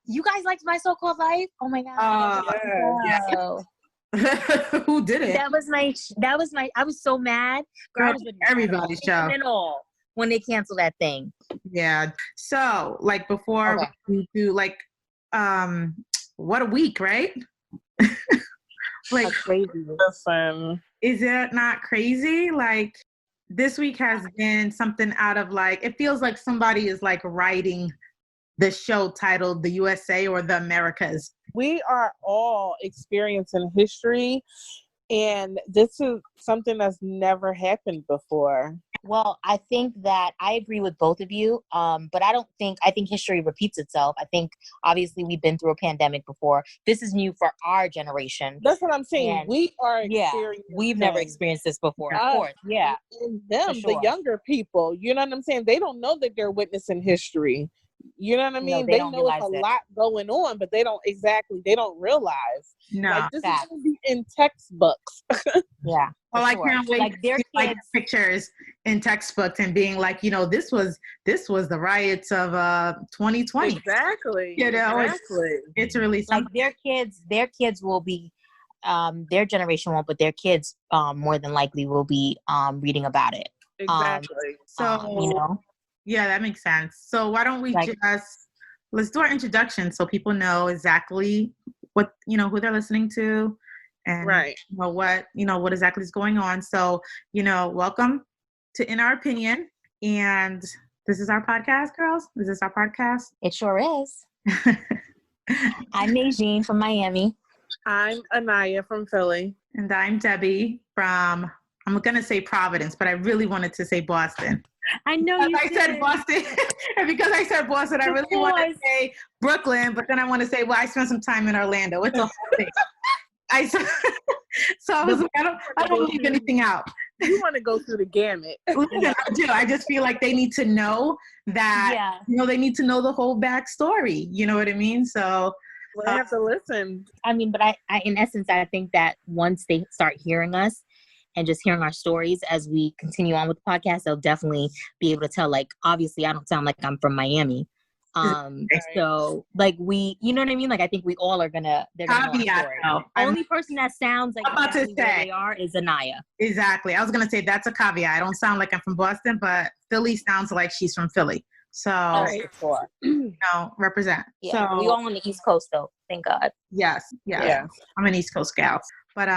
You guys liked My So-Called Life? Oh my God. Who did it? That was my, I was so mad. Girl, everybody's show. When they canceled that thing. Yeah. So, like, before we do, like, what a week, right? Like, that's crazy. Listen. Is it not crazy? Like, this week has been something out of, like, it feels like somebody is, like, writing the show titled The USA or The Americas. We are all experiencing history, and this is something that's never happened before. Well, I think that I agree with both of you, but I think history repeats itself. I think, obviously, we've been through a pandemic before. This is new for our generation. That's what I'm saying. And we are experiencing. We've never experienced this before, of course. Yeah. And them, the younger people, you know what I'm saying? They don't know that they're witnessing history. You know what I mean? No, they know it's a lot going on, but they don't realize. No. Like, this is going to be in textbooks. Yeah. Well, I can't wait to see, like, pictures in textbooks and being like, you know, this was the riots of 2020. Exactly. You know, it's really something. Like, their kids will be, their generation won't, but their kids more than likely will be reading about it. Exactly. So, you know. Yeah, that makes sense. So why don't we let's do our introduction so people know exactly what, you know, who they're listening to and what exactly is going on. So, you know, welcome to In Our Opinion. And this is our podcast, girls. Is this our podcast? It sure is. I'm Najeen from Miami. I'm Anaya from Philly. And I'm Debbie from, I'm going to say Providence, but I really wanted to say Boston. I know you said Boston. And because I said Boston, I really want to say Brooklyn, but then I want to say, well, I spent some time in Orlando. It's a whole thing. So I was like, I don't leave anything out. You want to go through the gamut. Listen, I do. I just feel like they need to know that, you know, they need to know the whole backstory. You know what I mean? So I have to listen. I mean, but I in essence, I think that once they start hearing us, and just hearing our stories as we continue on with the podcast, they'll definitely be able to tell, like, obviously I don't sound like I'm from Miami. So like you know what I mean? Like, I think we all are they're gonna know our story. Only person that sounds like exactly where they are is Anaya. Exactly. I was going to say that's a caveat. I don't sound like I'm from Boston, but Philly sounds like she's from Philly. So, you know, represent. Yeah, so we all on the East Coast though. Thank God. Yes. I'm an East Coast gal. But,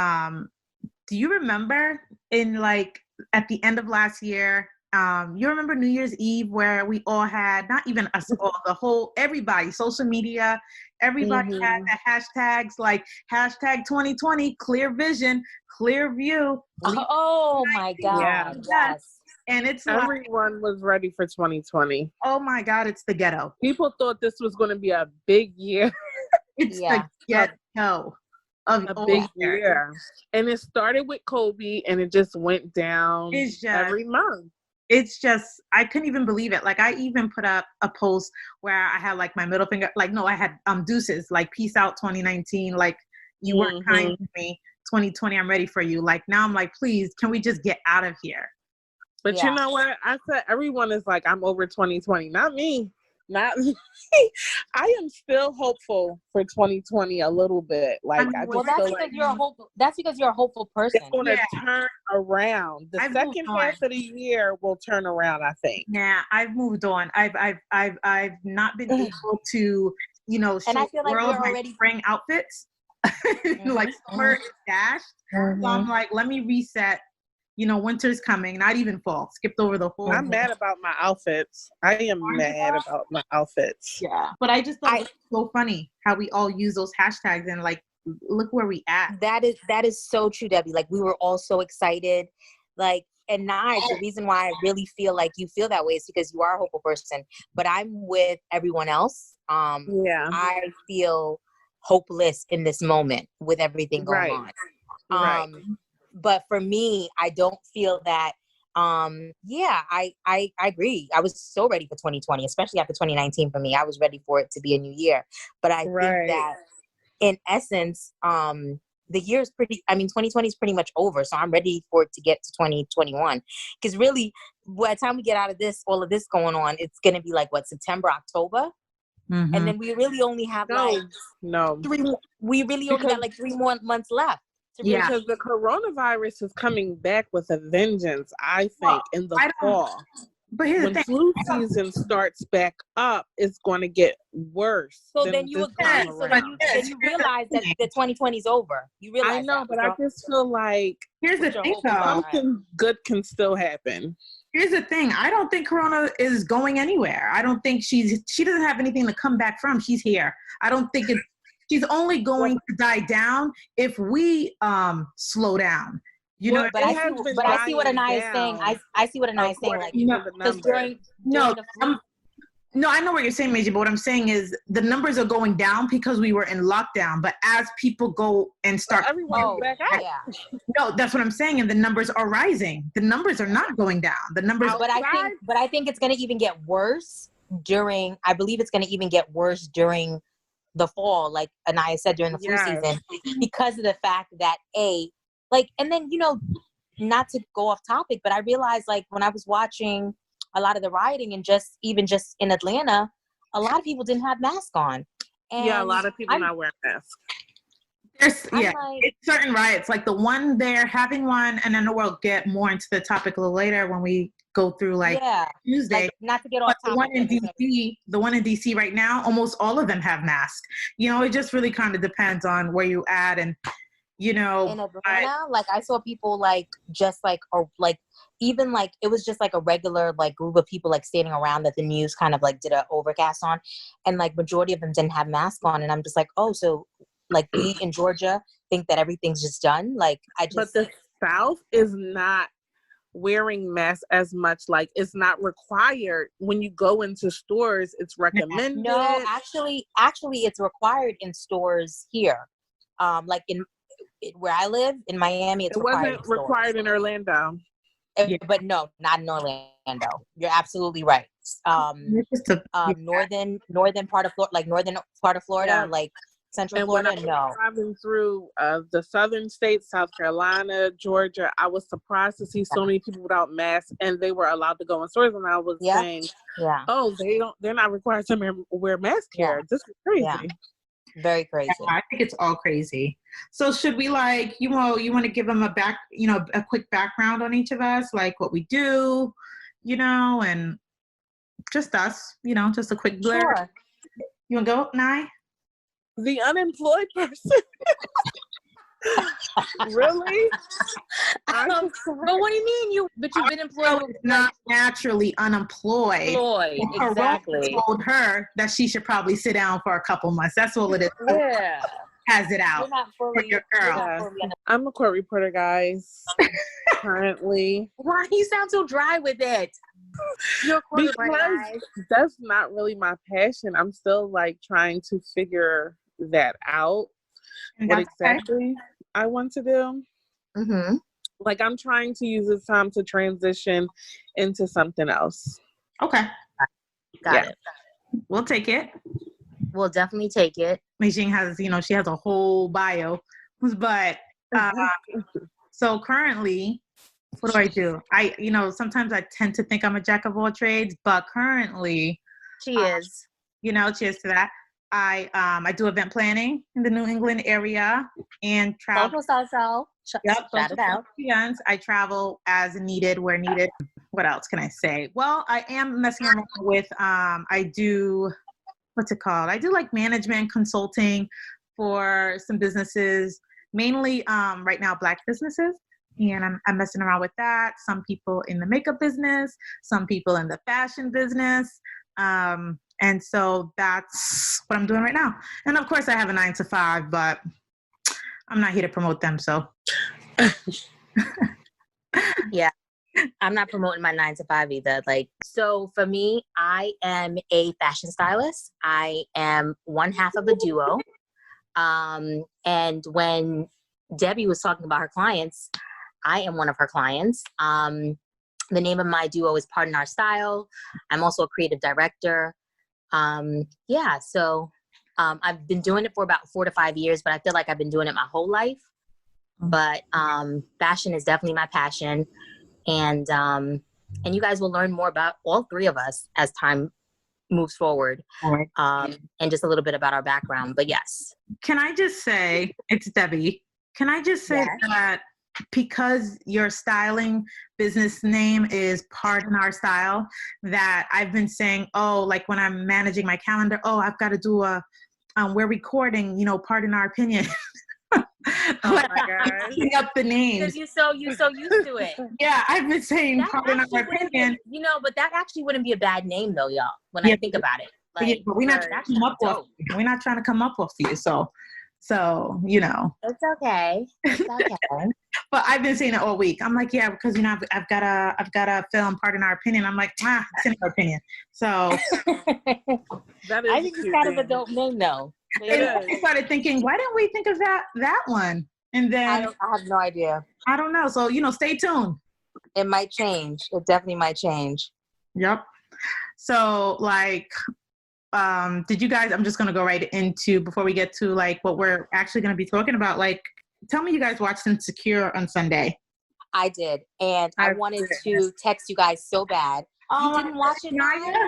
do you remember at the end of last year, you remember New Year's Eve where we all had, not even us all, everybody, social media, everybody had the hashtags like hashtag 2020, clear vision, clear view. Oh my God. Yes. And it's everyone was ready for 2020. Oh my God, it's the ghetto. People thought this was going to be a big year. It's the ghetto. A big year. And it started with Kobe and it just went down every month. It's just, I couldn't even believe it. Like, I even put up a post where I had like my middle finger, like, no, I had deuces, like, peace out 2019. Like, you weren't kind to me. 2020, I'm ready for you. Like, now I'm like, please, can we just get out of here? But you know what? I said everyone is like, I'm over 2020. Not me. Not me. I am still hopeful for 2020 a little bit. Like, that's because you're a hopeful person. It's going to turn around. The second half of the year will turn around, I think. Yeah, I've moved on. I've not been able to, you know, show the world my spring outfits. Like, summer is dashed. So I'm like, let me reset. You know, winter's coming, not even fall. Skipped over the whole. I'm mad about my outfits. I am mad about my outfits. Yeah. But I just thought it was so funny how we all use those hashtags and, like, look where we at. That is so true, Debbie. Like, we were all so excited. Like, and Nige, the reason why I really feel like you feel that way is because you are a hopeful person. But I'm with everyone else. I feel hopeless in this moment with everything going on. Right. But for me, I don't feel that, I agree. I was so ready for 2020, especially after 2019 for me. I was ready for it to be a new year. But I think that in essence, the year is 2020 is pretty much over. So I'm ready for it to get to 2021. Because really, by the time we get out of this, all of this going on, it's going to be like, September, October? Mm-hmm. And then we really only have no. we really only got like 3 more months left. Because the coronavirus is coming back with a vengeance, I think, in the fall. But here's when the thing. flu season starts back up, it's going to get worse. So then you agree. So then you realize that the 2020 is over. You realize I know, that, but I just feel like here's the thing, though. Something good can still happen. Here's the thing. I don't think Corona is going anywhere. I don't think she doesn't have anything to come back from. She's here. I don't think she's only going to die down if we slow down. You know, but I see what Anaya is saying. I see what Anaya is saying. Like, because during the flu. No, I know what you're saying, Major, but what I'm saying is the numbers are going down because we were in lockdown. But as people go and start, everyone's back out. Yeah. No, that's what I'm saying, and the numbers are rising. The numbers are not going down. The numbers, but I think it's going to even get worse during. I believe it's going to even get worse during the fall, like Anaya said, during the flu season, because of the fact that and then not to go off topic, but I realized like when I was watching a lot of the rioting and just in Atlanta, a lot of people didn't have masks on. And a lot of people not wearing masks. It's certain riots, like the one they're having one, and I know we'll get more into the topic a little later when we go through Tuesday. Like, not to get off topic. The one in DC right now, almost all of them have masks. It just really kind of depends on where you at, and in Atlanta, like I saw people even like it was just like a regular like group of people like standing around that the news kind of like did an overcast on, and like majority of them didn't have masks on, and I'm just like, oh, so like we in Georgia think that everything's just done. Like But the South is not wearing masks as much. Like it's not required when you go into stores. It's recommended. No, actually it's required in stores here. Like in where I live in Miami, it wasn't required in Orlando. But no, not in Orlando. You're absolutely right. Northern part of Florida, like northern part of Florida, like central Florida. When I was driving through the southern states, South Carolina, Georgia, I was surprised to see so many people without masks, and they were allowed to go in stores. And I was saying, "Oh, they're not required to wear masks here. This is crazy." Yeah. Very crazy. Yeah, I think it's all crazy. So should we you want to give them a quick background on each of us, like what we do, and just us, just a quick blur. Sure. You want to go, Nye? The unemployed person. Really? But what do you mean but you've been employed? Not naturally unemployed. Exactly. Told her that she should probably sit down for a couple months. That's all it is. Yeah. Has it out for your girl. Yeah. I'm a court reporter, guys. Currently. Why you sound so dry with it? Because that's not really my passion. I'm still like trying to figure that out. What exactly I want to do. Mm-hmm. Like I'm trying to use this time to transition into something else. Okay. Got it. We'll take it. We'll definitely take it. Mei-Jing has, she has a whole bio, but so currently, what do? I sometimes I tend to think I'm a jack of all trades, but currently, she is. Cheers to that. I do event planning in the New England area and travel. Shout it out. I travel as needed, where needed. What else can I say? Well, I am messing around with, I do, what's it called? I do like management consulting for some businesses, mainly right now Black businesses. And I'm messing around with that. Some people in the makeup business, some people in the fashion business. And so that's what I'm doing right now. And of course I have a 9-to-5, but I'm not here to promote them. So yeah, I'm not promoting my 9-to-5 either. Like, so for me, I am a fashion stylist. I am one half of a duo. And when Debbie was talking about her clients, I am one of her clients. The name of my duo is Pardon Our Style. I'm also a creative director. So I've been doing it for about 4 to 5 years, but I feel like I've been doing it my whole life. But fashion is definitely my passion. And you guys will learn more about all three of us as time moves forward. And just a little bit about our background. But yes. Can I just say, it's Debbie. Can I just say that because your styling business name is Pardon Our Style, that I've been saying, oh, like when I'm managing my calendar, oh, I've got to do we're recording, Pardon Our Opinion. Oh my God. Up the names. Because you're so used to it. Yeah, I've been saying Pardon Our Opinion. But that actually wouldn't be a bad name though, y'all, when I think about it. Like, but we're not trying to come up with you. We're not trying to come up with you. So it's okay. It's okay. But I've been saying it all week. I'm like, yeah, because I've got a film, Pardon Our Opinion. I'm like, it's in our opinion. So I think it's kind of a dope name though. I started thinking, why didn't we think of that one? And then I have no idea. I don't know. So stay tuned. It might change. It definitely might change. Yep. So did you guys, I'm just going to go right into, before we get to like what we're actually going to be talking about, like, tell me you guys watched Insecure on Sunday. I did. And I wanted to text you guys so bad. You didn't watch it, Naya?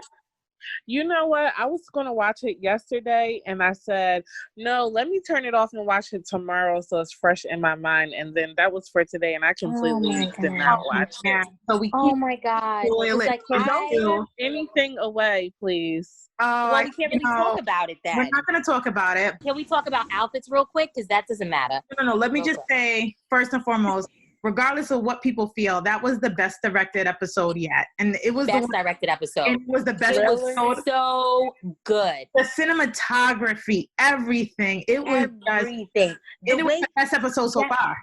You know what? I was going to watch it yesterday and I said, no, let me turn it off and watch it tomorrow so it's fresh in my mind. And then that was for today and I completely did not watch it. So my God. Like, don't give anything away, please. Well, we can't really talk about it then. We're not going to talk about it. Can we talk about outfits real quick? Because that doesn't matter. No. Let me just say, first and foremost, regardless of what people feel, that was the best directed episode yet. And it was the best directed episode. It was the best episode. So good. The cinematography, everything. It was everything. It was the best episode so far.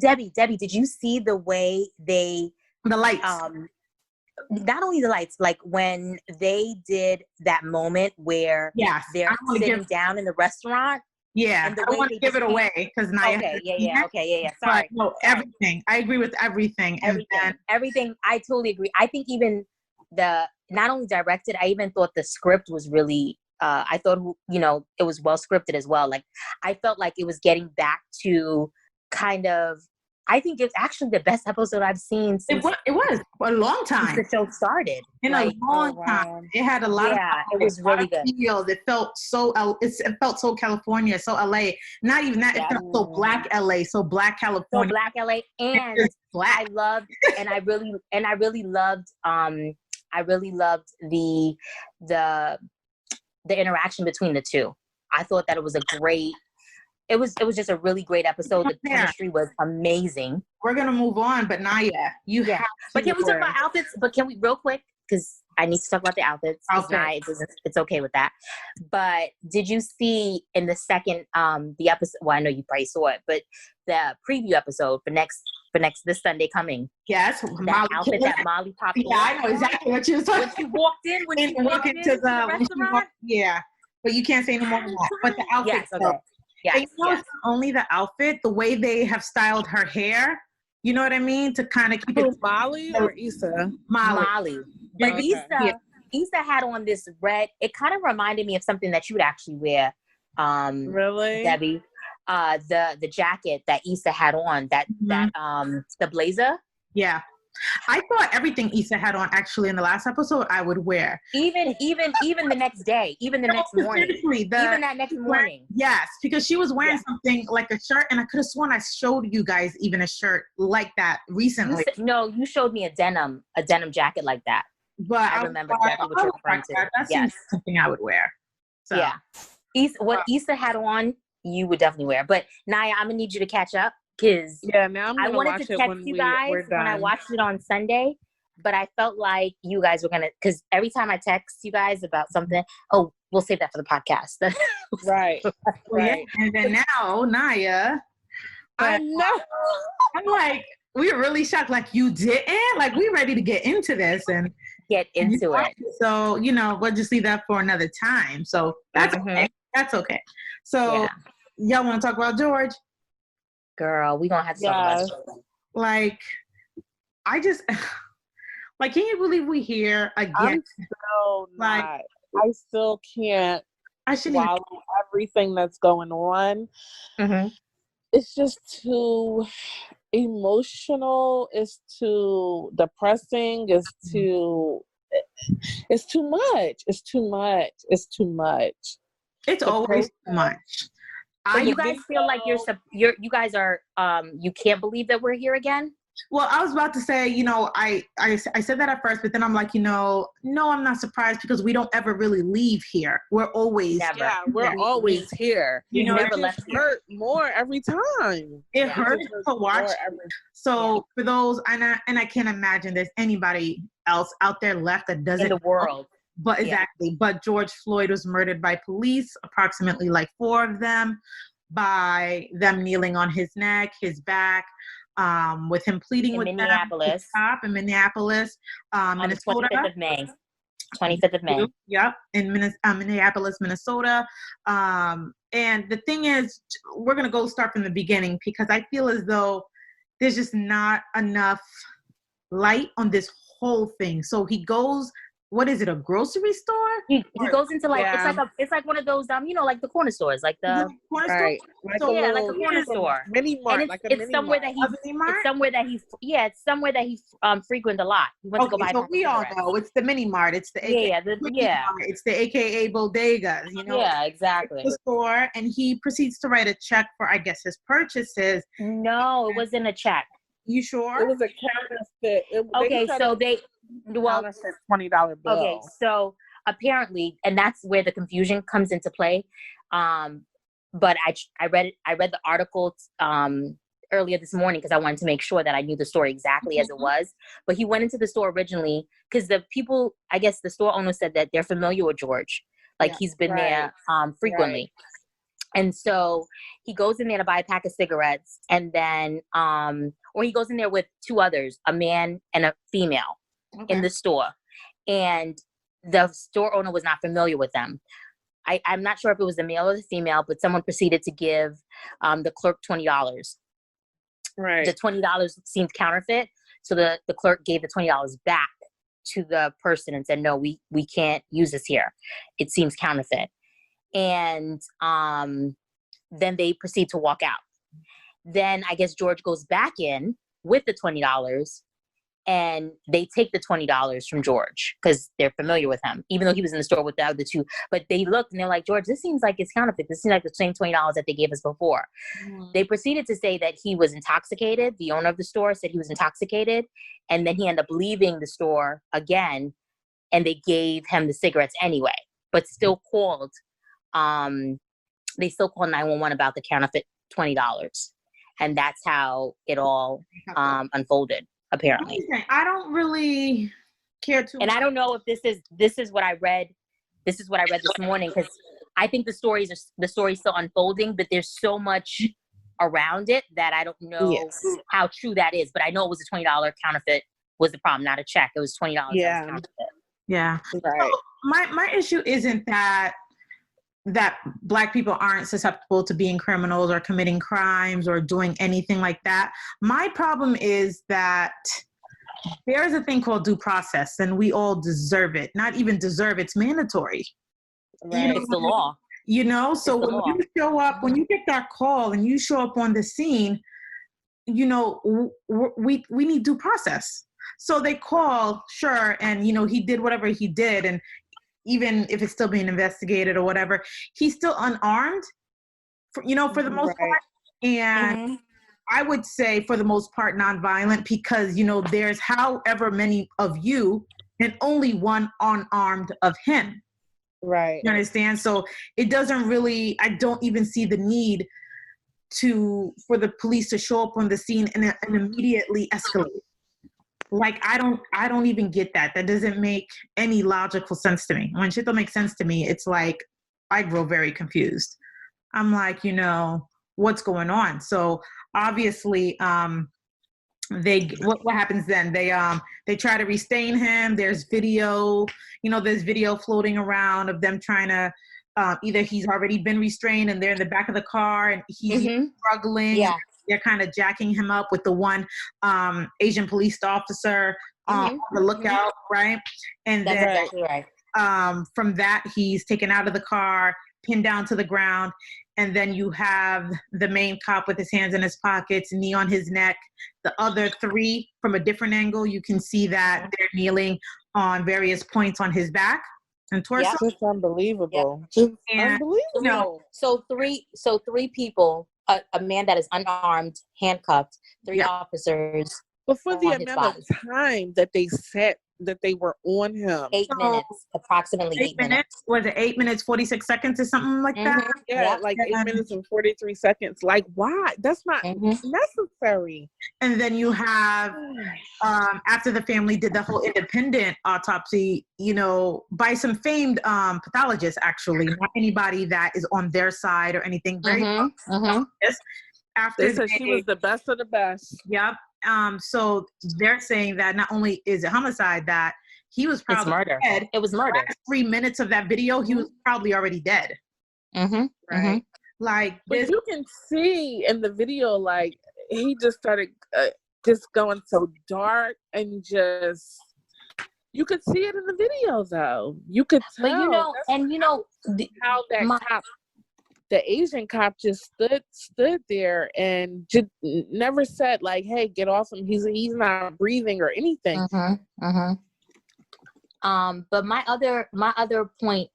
Debbie, did you see the way the lights? Not only the lights, like when they did that moment where they're sitting down in the restaurant. Yeah, I don't want to give it away because Naya. Okay, yeah. Sorry. But no, everything. I agree with everything. Everything. I totally agree. I think even not only directed, I even thought the script was really. I thought it was well scripted as well. Like I felt like it was getting back to kind of. I think it's actually the best episode I've seen since it was a long time since the show started. In a long time, it had a lot of it was really good. It felt so California, so LA. Not even that. It felt so black LA, so black California, so black LA, and black. I loved, and I really loved the interaction between the two. I thought that it was a great. It was just a really great episode. The chemistry was amazing. We're gonna move on, but Naya, you have. But can we talk about outfits? But can we real quick? Because I need to talk about the outfits. Okay. It's okay with that. But did you see in the second the episode? Well, I know you probably saw it, but the preview episode for next this Sunday coming. Yes, that outfit that Molly popped. Yeah, I know exactly what you was talking. When she walked in, when she walked into the restaurant. But you can't say no more than that. But the outfit. Yes, okay. It's not only the outfit, the way they have styled her hair. You know what I mean? To kind of keep it. Molly or Issa? Molly. But Issa had on this red. It kind of reminded me of something that you would actually wear. Really, Debbie? The jacket that Issa had on. The blazer. Yeah. I thought everything Issa had on actually in the last episode I would wear. Even the next day, even the next morning. Seriously, even that next morning. Yes, because she was wearing something like a shirt, and I could have sworn I showed you guys even a shirt like that recently. You showed me a denim jacket like that. But I remember exactly what you're referring to. That's something I would wear. So. Yeah. What Issa had on, you would definitely wear. But Naya, I'm gonna need you to catch up. Because now I wanted to text you guys when I watched it on Sunday, but I felt like you guys were because every time I text you guys about something, we'll save that for the podcast. Right. And then now, Naya, I know. I'm like, we're really shocked. Like, you didn't? Like, we're ready to get into this and get into it. So, we'll just leave that for another time. So that's okay. That's okay. So y'all want to talk about George? Girl, we gonna have to talk about it. Like, I just can you believe we here again? I'm still not. I still can't swallow everything that's going on. Mm-hmm. It's just too emotional. It's too depressing. It's too. it's too much. It's too much. It's too much. It's always too much. So you guys feel like you guys are you can't believe that we're here again? Well, I was about to say, you know, I said that at first, but then I'm like, you know, no, I'm not surprised because we don't ever really leave here. We're always we're always here. You know, never left hurt more every time. It hurts to watch. So for those, and I can't imagine there's anybody else out there left that doesn't in the world. But exactly. But George Floyd was murdered by police, approximately like 4 of them, by them kneeling on his neck, his back. With him pleading with Minneapolis. them to stop in Minneapolis, on Minnesota. The 25th of May. 25th of May. Yep, in Minneapolis, Minnesota. And the thing is, we're going to go start from the beginning because I feel as though there's just not enough light on this whole thing. So he goes, what is it, a grocery store? He goes into like it's like one of those you know, like the corner stores, like the corner store. Like like a corner store. Mini mart, and it's somewhere that it's somewhere that he frequents a lot. He went to go buy. So we all know it's the mini mart. It's the AKA It's the AKA bodegas. You know. Yeah, exactly. The store, and he proceeds to write a check for, I guess, his purchases. No, it wasn't a check. You sure? It was a counterfeit. $20 bill. Okay, so apparently, and that's where the confusion comes into play. But I read the article earlier this morning because I wanted to make sure that I knew the story exactly as it was. But he went into the store originally because the people, I guess the store owner said that they're familiar with George, like he's been there frequently. And so he goes in there to buy a pack of cigarettes, and then or he goes in there with 2 others, a man and a female. In the store, and the store owner was not familiar with them. I'm not sure if it was the male or the female, but someone proceeded to give the clerk $20. Right. The $20 seemed counterfeit, so the clerk gave the $20 back to the person and said, "No, we can't use this here. It seems counterfeit." And then they proceed to walk out. Then I guess George goes back in with the $20. And they take the $20 from George because they're familiar with him, even though he was in the store with the other 2. But they looked and they're like, "George, this seems like it's counterfeit. This seems like the same $20 that they gave us before." They proceeded to say that he was intoxicated. The owner of the store said he was intoxicated. And then he ended up leaving the store again. And they gave him the cigarettes anyway, but still called. They still called 911 about the counterfeit $20. And that's how it all unfolded. Apparently, I don't really care too much. And I don't know if this is what I read. This is what I read this morning because I think the story's still unfolding, but there's so much around it that I don't know how true that is. But I know it was a $20 counterfeit was the problem, not a check. It was $20 that was counterfeit. Yeah. Right. So my issue isn't that Black people aren't susceptible to being criminals or committing crimes or doing anything like that. My problem is that there's a thing called due process, and we all deserve it. Not even deserve, it's mandatory. Right. You know, it's the law. You know, so when you show up, when you get that call and you show up on the scene, you know, we need due process. So they call, sure, and, you know, he did whatever he did, and even if it's still being investigated or whatever, he's still unarmed, for the most part. And I would say for the most part, nonviolent, because, you know, there's however many of you and only one unarmed of him. Right. You understand? So it doesn't really, I don't even see the need for the police to show up on the scene and immediately escalate. Like, I don't even get that. That doesn't make any logical sense to me. When shit don't make sense to me, it's like, I grow very confused. I'm like, you know, what's going on? So obviously, what happens then? They try to restrain him. There's video floating around of them trying to, either he's already been restrained and they're in the back of the car and he's struggling. Yeah. They're kind of jacking him up with the one Asian police officer on the lookout, right? And that's then exactly right. From that, he's taken out of the car, pinned down to the ground, and then you have the main cop with his hands in his pockets, knee on his neck. The other 3, from a different angle, you can see that they're kneeling on various points on his back and torso. Yep. Just unbelievable. Yep. Just unbelievable. So three people, a man that is unarmed, handcuffed, three officers. But for the amount of time that they said that they were on him. 8 minutes, approximately 8 minutes. Was it 8 minutes, 46 seconds or something like that? Yeah, like 8 minutes and 43 seconds. Like, why? That's not necessary. And then you have, after the family did the whole independent autopsy, you know, by some famed pathologists, actually, not anybody that is on their side or anything. Very After they said she was the best of the best. Yep. So they're saying that not only is it homicide, that he was probably dead. It was murder. Last 3 minutes of that video, he was probably already dead. Right. Like, but you can see in the video, like, he just started just going so dark and just, you could see it in the video though. You could tell. But how that cop, the Asian cop, just stood there and just never said like, "Hey, get off him. He's not breathing or anything." But my other point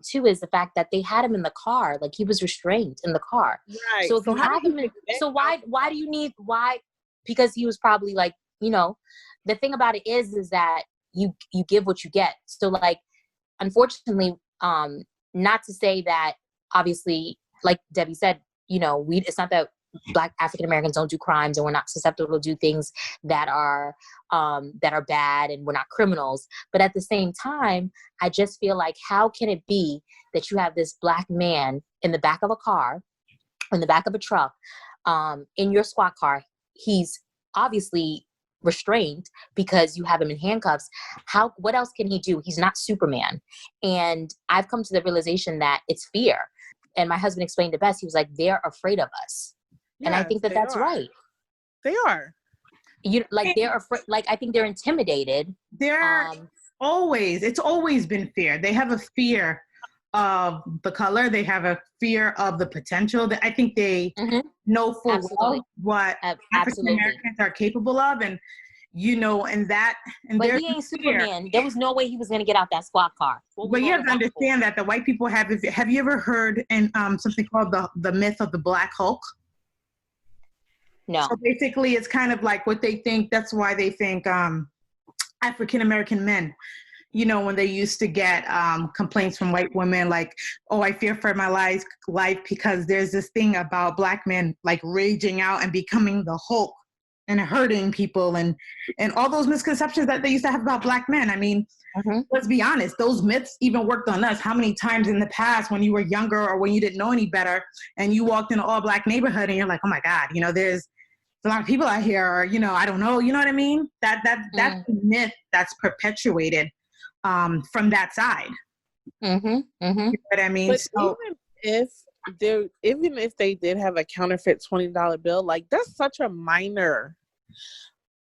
too is the fact that they had him in the car, like he was restrained in the car. Right. So if you have him why do you need because he was probably like, you know, the thing about it is that you give what you get. So like, unfortunately, not to say that obviously, like Debbie said, you know, it's not that Black African Americans don't do crimes and we're not susceptible to do things that are bad and we're not criminals. But at the same time, I just feel like, how can it be that you have this Black man in the back of a car, in the back of a truck, in your squad car? He's obviously restrained because you have him in handcuffs. What else can he do? He's not Superman. And I've come to the realization that it's fear. And my husband explained it best. He was like, they're afraid of us. Yes, and I think that's right. They are. They're afraid. Like, I think they're intimidated. It's always been fear. They have a fear of the color. They have a fear of the potential. I think they know full well what African Americans are capable of, and you know, but he ain't Superman. There was no way he was going to get out that squad car. But you have to understand that the white people have you ever heard something called the myth of the Black Hulk? No. So basically, it's kind of like what they think. That's why they think African American men, you know, when they used to get complaints from white women like, "Oh, I fear for my life because there's this thing about Black men like raging out and becoming the Hulk and hurting people and all those misconceptions that they used to have about Black men." I mean, let's be honest, those myths even worked on us. How many times in the past when you were younger or when you didn't know any better and you walked in an all Black neighborhood and you're like, oh my God, you know, there's a lot of people out here, or, you know, I don't know, you know what I mean? That's a myth that's perpetuated from that side. You know what I mean? But even if they did have a counterfeit $20 bill, like, that's such a minor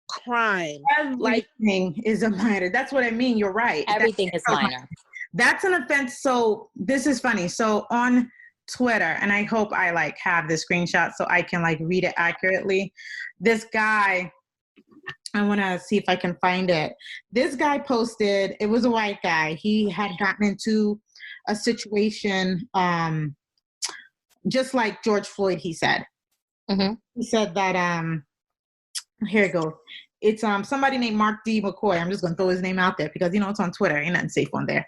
crime. Everything is a minor. That's what I mean. You're right. Everything is minor. That's an offense. So this is funny. So on Twitter, and I hope I like have the screenshot so I can like read it accurately. This guy, I want to see if I can find it. This guy posted, it was a white guy. He had gotten into a situation just like George Floyd, he said. He said that, here it goes. It's somebody named Mark D. McCoy. I'm just going to throw his name out there because, you know, it's on Twitter. Ain't nothing safe on there.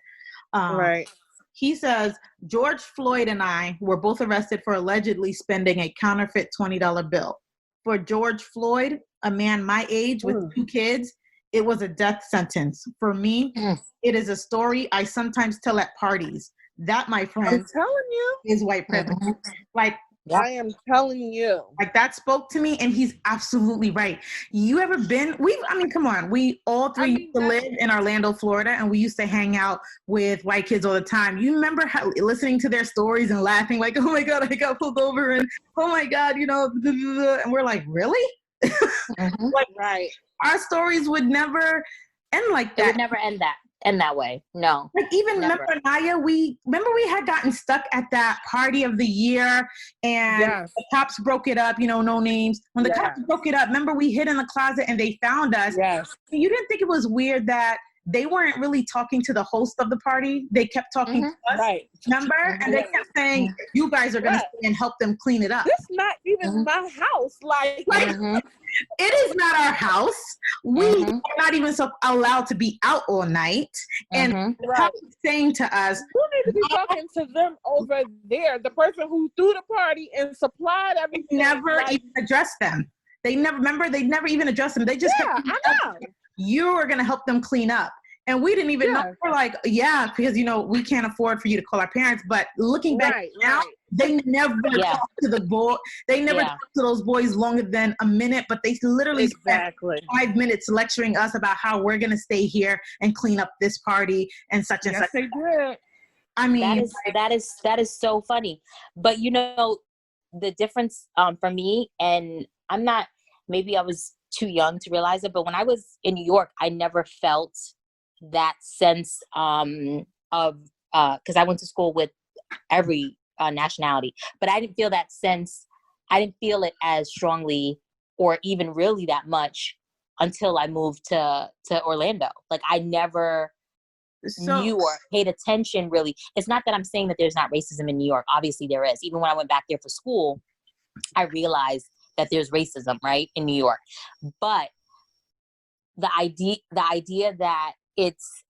Right. He says, George Floyd and I were both arrested for allegedly spending a counterfeit $20 bill. For George Floyd, a man my age with 2 kids, it was a death sentence. For me, it is a story I sometimes tell at parties. That, my friend, I'm telling you, is white privilege. Like, I am telling you. Like, that spoke to me, and he's absolutely right. You ever been, come on. We all three used to live in Orlando, Florida, and we used to hang out with white kids all the time. You remember listening to their stories and laughing like, oh my God, I got pulled over, and oh my God, you know, and we're like, really? Like, right. Our stories would never end like that. It would never end that way. No. Like, even never. Remember, Naya, we had gotten stuck at that party of the year, and the cops broke it up, you know, no names. When the cops broke it up, remember we hid in the closet and they found us. Yes. You didn't think it was weird that they weren't really talking to the host of the party. They kept talking to us, right? remember? And they kept saying, "You guys are going to stay and help them clean it up." This not even my house. Like it is not our house. We are not even allowed to be out all night. And saying to us, "Who need to be talking to them over there? The person who threw the party and supplied everything." Never even addressed them. They never even addressed them. They just kept, I know. You are going to help them clean up. And we didn't even know. We're like, because, we can't afford for you to call our parents. But looking back now, they never talked to the boy. They never talked to those boys longer than a minute. But they literally spent 5 minutes lecturing us about how we're going to stay here and clean up this party and such and such. They did. I mean, that is so funny. But, the difference for me, and I'm not, maybe I was too young to realize it, but when I was in New York, I never felt that sense of, because I went to school with every nationality, but I didn't feel that sense. I didn't feel it as strongly or even really that much until I moved to Orlando. Like I never knew or paid attention really. It's not that I'm saying that there's not racism in New York. Obviously there is. Even when I went back there for school, I realized that there's racism, right, in New York. But the idea that it's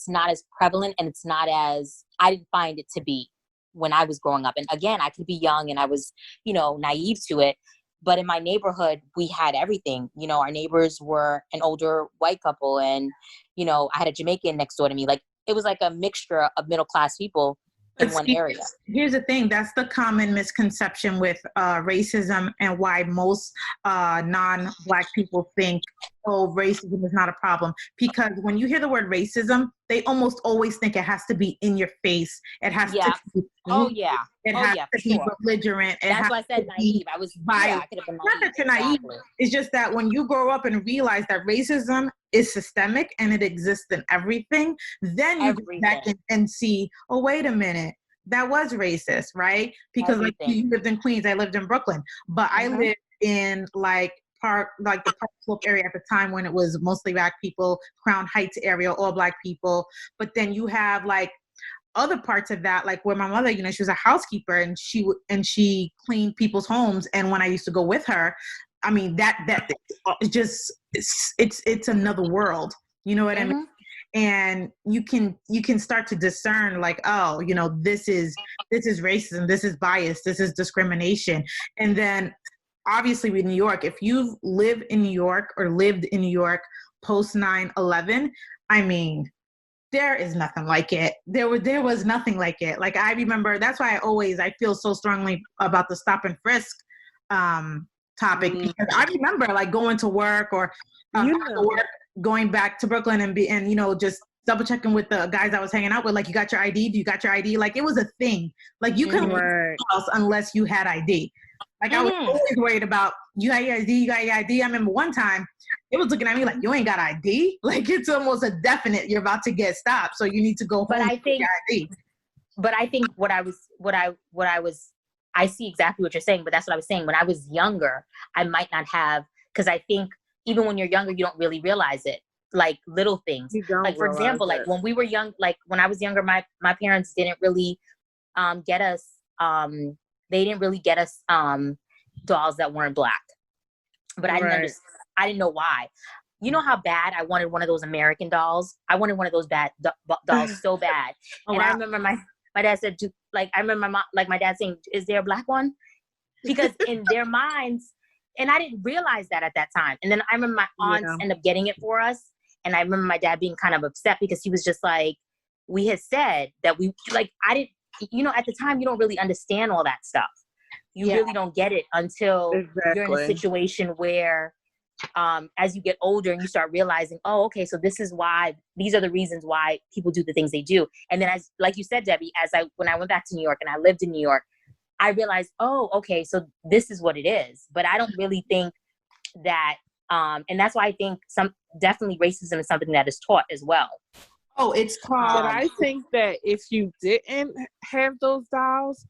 not as prevalent and it's not as, I didn't find it to be when I was growing up. And again, I could be young and I was, naive to it. But in my neighborhood, we had everything. Our neighbors were an older white couple and, I had a Jamaican next door to me. Like it was like a mixture of middle-class people in one area. Here's the thing. That's the common misconception with racism and why most non-Black people think, racism is not a problem. Because when you hear the word racism, they almost always think it has to be in your face. It has to be it has to be belligerent. That's why I said naive. I was I could have been naive. Not that you're naive. It's just that when you grow up and realize that racism is systemic and it exists in everything, then you go back and see, oh, wait a minute, that was racist, right? Because like you lived in Queens, I lived in Brooklyn, but I lived in the Park Slope area at the time when it was mostly Black people, Crown Heights area, all Black people. But then you have other parts of that, like where my mother, she was a housekeeper and she cleaned people's homes. And when I used to go with her, I mean, that just, it's another world, you know what I mean? And you can start to discern this is racism, this is bias, this is discrimination. And then obviously with New York, if you live in New York or lived in New York post 9/11, I mean, there is nothing like it. There was nothing like it. Like I remember, that's why I feel so strongly about the stop and frisk topic, because I remember going to work or going back to Brooklyn and just double checking with the guys I was hanging out with, like, you got your ID? Do you got your ID? Like it was a thing. Like you couldn't leave the house unless you had ID. Like I was always worried about, you got your ID, you got your ID. I remember one time it was looking at me like, you ain't got ID? Like it's almost a definite you're about to get stopped. So you need to go home and get your ID. But I think I see exactly what you're saying, but that's what I was saying. When I was younger, I might not have, because I think even when you're younger, you don't really realize it. Like little things. Like for example, like when we were young, like when I was younger, my parents didn't really get us dolls that weren't Black. But I didn't understand. I didn't know why. You know how bad I wanted one of those American dolls? I wanted one of those bad dolls so bad. And I remember my dad said, I remember my mom, my dad saying, is there a Black one? Because in their minds, and I didn't realize that at that time. And then I remember my aunts ended up getting it for us. And I remember my dad being kind of upset because he was just like, we had said that I didn't, at the time, you don't really understand all that stuff. You really don't get it until you're in a situation where, as you get older and you start realizing, oh, okay, so these are the reasons why people do the things they do. And then like you said, Debbie, when I went back to New York and I lived in New York, I realized, oh, okay, so this is what it is. But I don't really think that, and that's why I think definitely racism is something that is taught as well. Oh, it's taught. But I think that if you didn't have those dolls,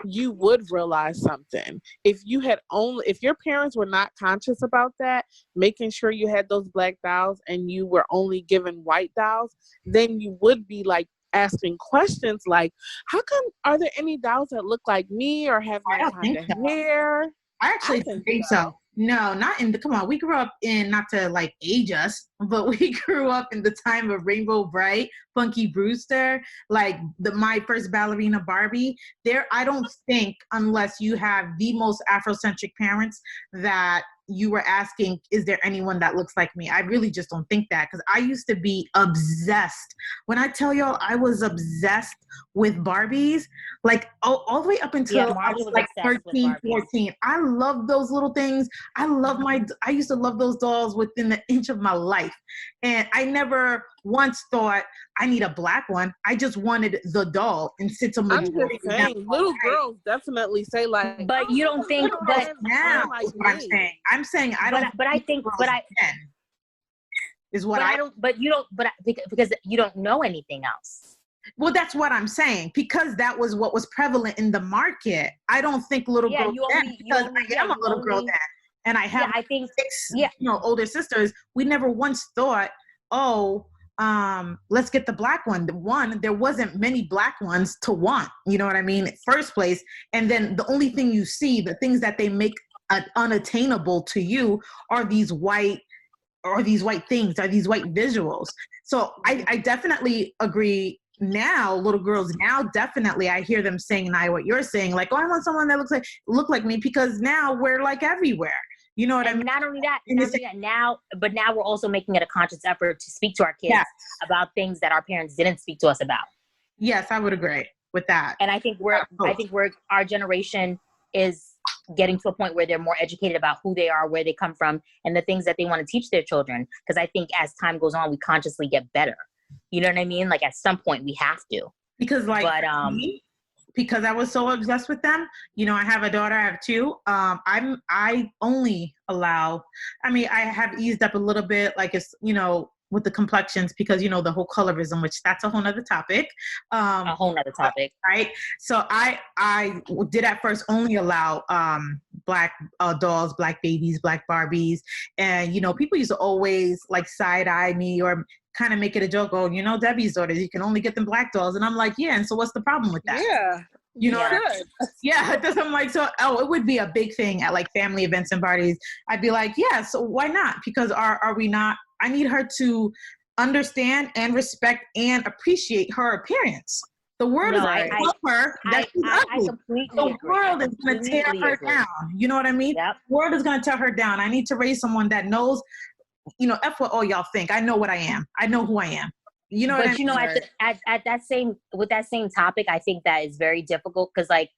you would realize something. If your parents were not conscious about that, making sure you had those black dolls and you were only given white dolls, then you would be like asking questions like, how come are there any dolls that look like me or have my kind of hair? I actually think so. No, not in the, come on, we grew up in, not to like age us, but we grew up in the time of Rainbow Bright, Punky Brewster, like my first ballerina Barbie. There, I don't think, unless you have the most Afrocentric parents, that you were asking, is there anyone that looks like me? I really just don't think that, because I used to be obsessed. When I tell y'all I was obsessed with Barbies, like all the way up until I was like 13, 14. I love those little things. I used to love those dolls within the inch of my life. And I never once thought I need a black one. I just wanted the doll, and since a majority of them, little girls definitely say like, but you don't think that now is what I'm saying. I'm saying I don't. But I think, but I is what but I don't. But you don't. But because you don't know anything else. Well, that's what I'm saying, because that was what was prevalent in the market. I don't think little girls then, because I am a little girl then, and I have I think 6 older sisters. We never once thought, oh, let's get the black one. There wasn't many black ones to want, you know what I mean, first place. And then the only thing you see, the things that they make unattainable to you are these white things, are these white visuals. So I definitely agree. Now, little girls now, definitely, I hear them saying now what you're saying, like, oh, I want someone that look like me, because now we're like everywhere. You know what I mean? Not only that, now we're also making it a conscious effort to speak to our kids about things that our parents didn't speak to us about. Yes, I would agree with that. And I think our generation is getting to a point where they're more educated about who they are, where they come from, and the things that they want to teach their children. Because I think as time goes on, we consciously get better. You know what I mean? Like at some point we have to. Because because I was so obsessed with them. You know, I have a daughter, I have 2. I only allow, I have eased up a little bit, like it's, you know, with the complexions, because, you know, the whole colorism, which that's a whole nother topic. Right. So I did at first only allow black dolls, black babies, black Barbies. And, you know, people used to always like side eye me or kind of make it a joke. Oh, you know, Debbie's daughters, you can only get them black dolls. And I'm like, yeah. And so what's the problem with that? Yeah. You know, yeah. I'm like, so, it would be a big thing at like family events and parties. I'd be like, yeah, so why not? Because are we not, I need her to understand and respect and appreciate her appearance. The world is going to tell her that she's ugly. The world is going to tear her down. You know what I mean? Yep. The world is going to tell her down. I need to raise someone that knows, you know, F what all y'all think. I know what I am. I know who I am. You know, but you know, at that same topic, I think that is very difficult, because like,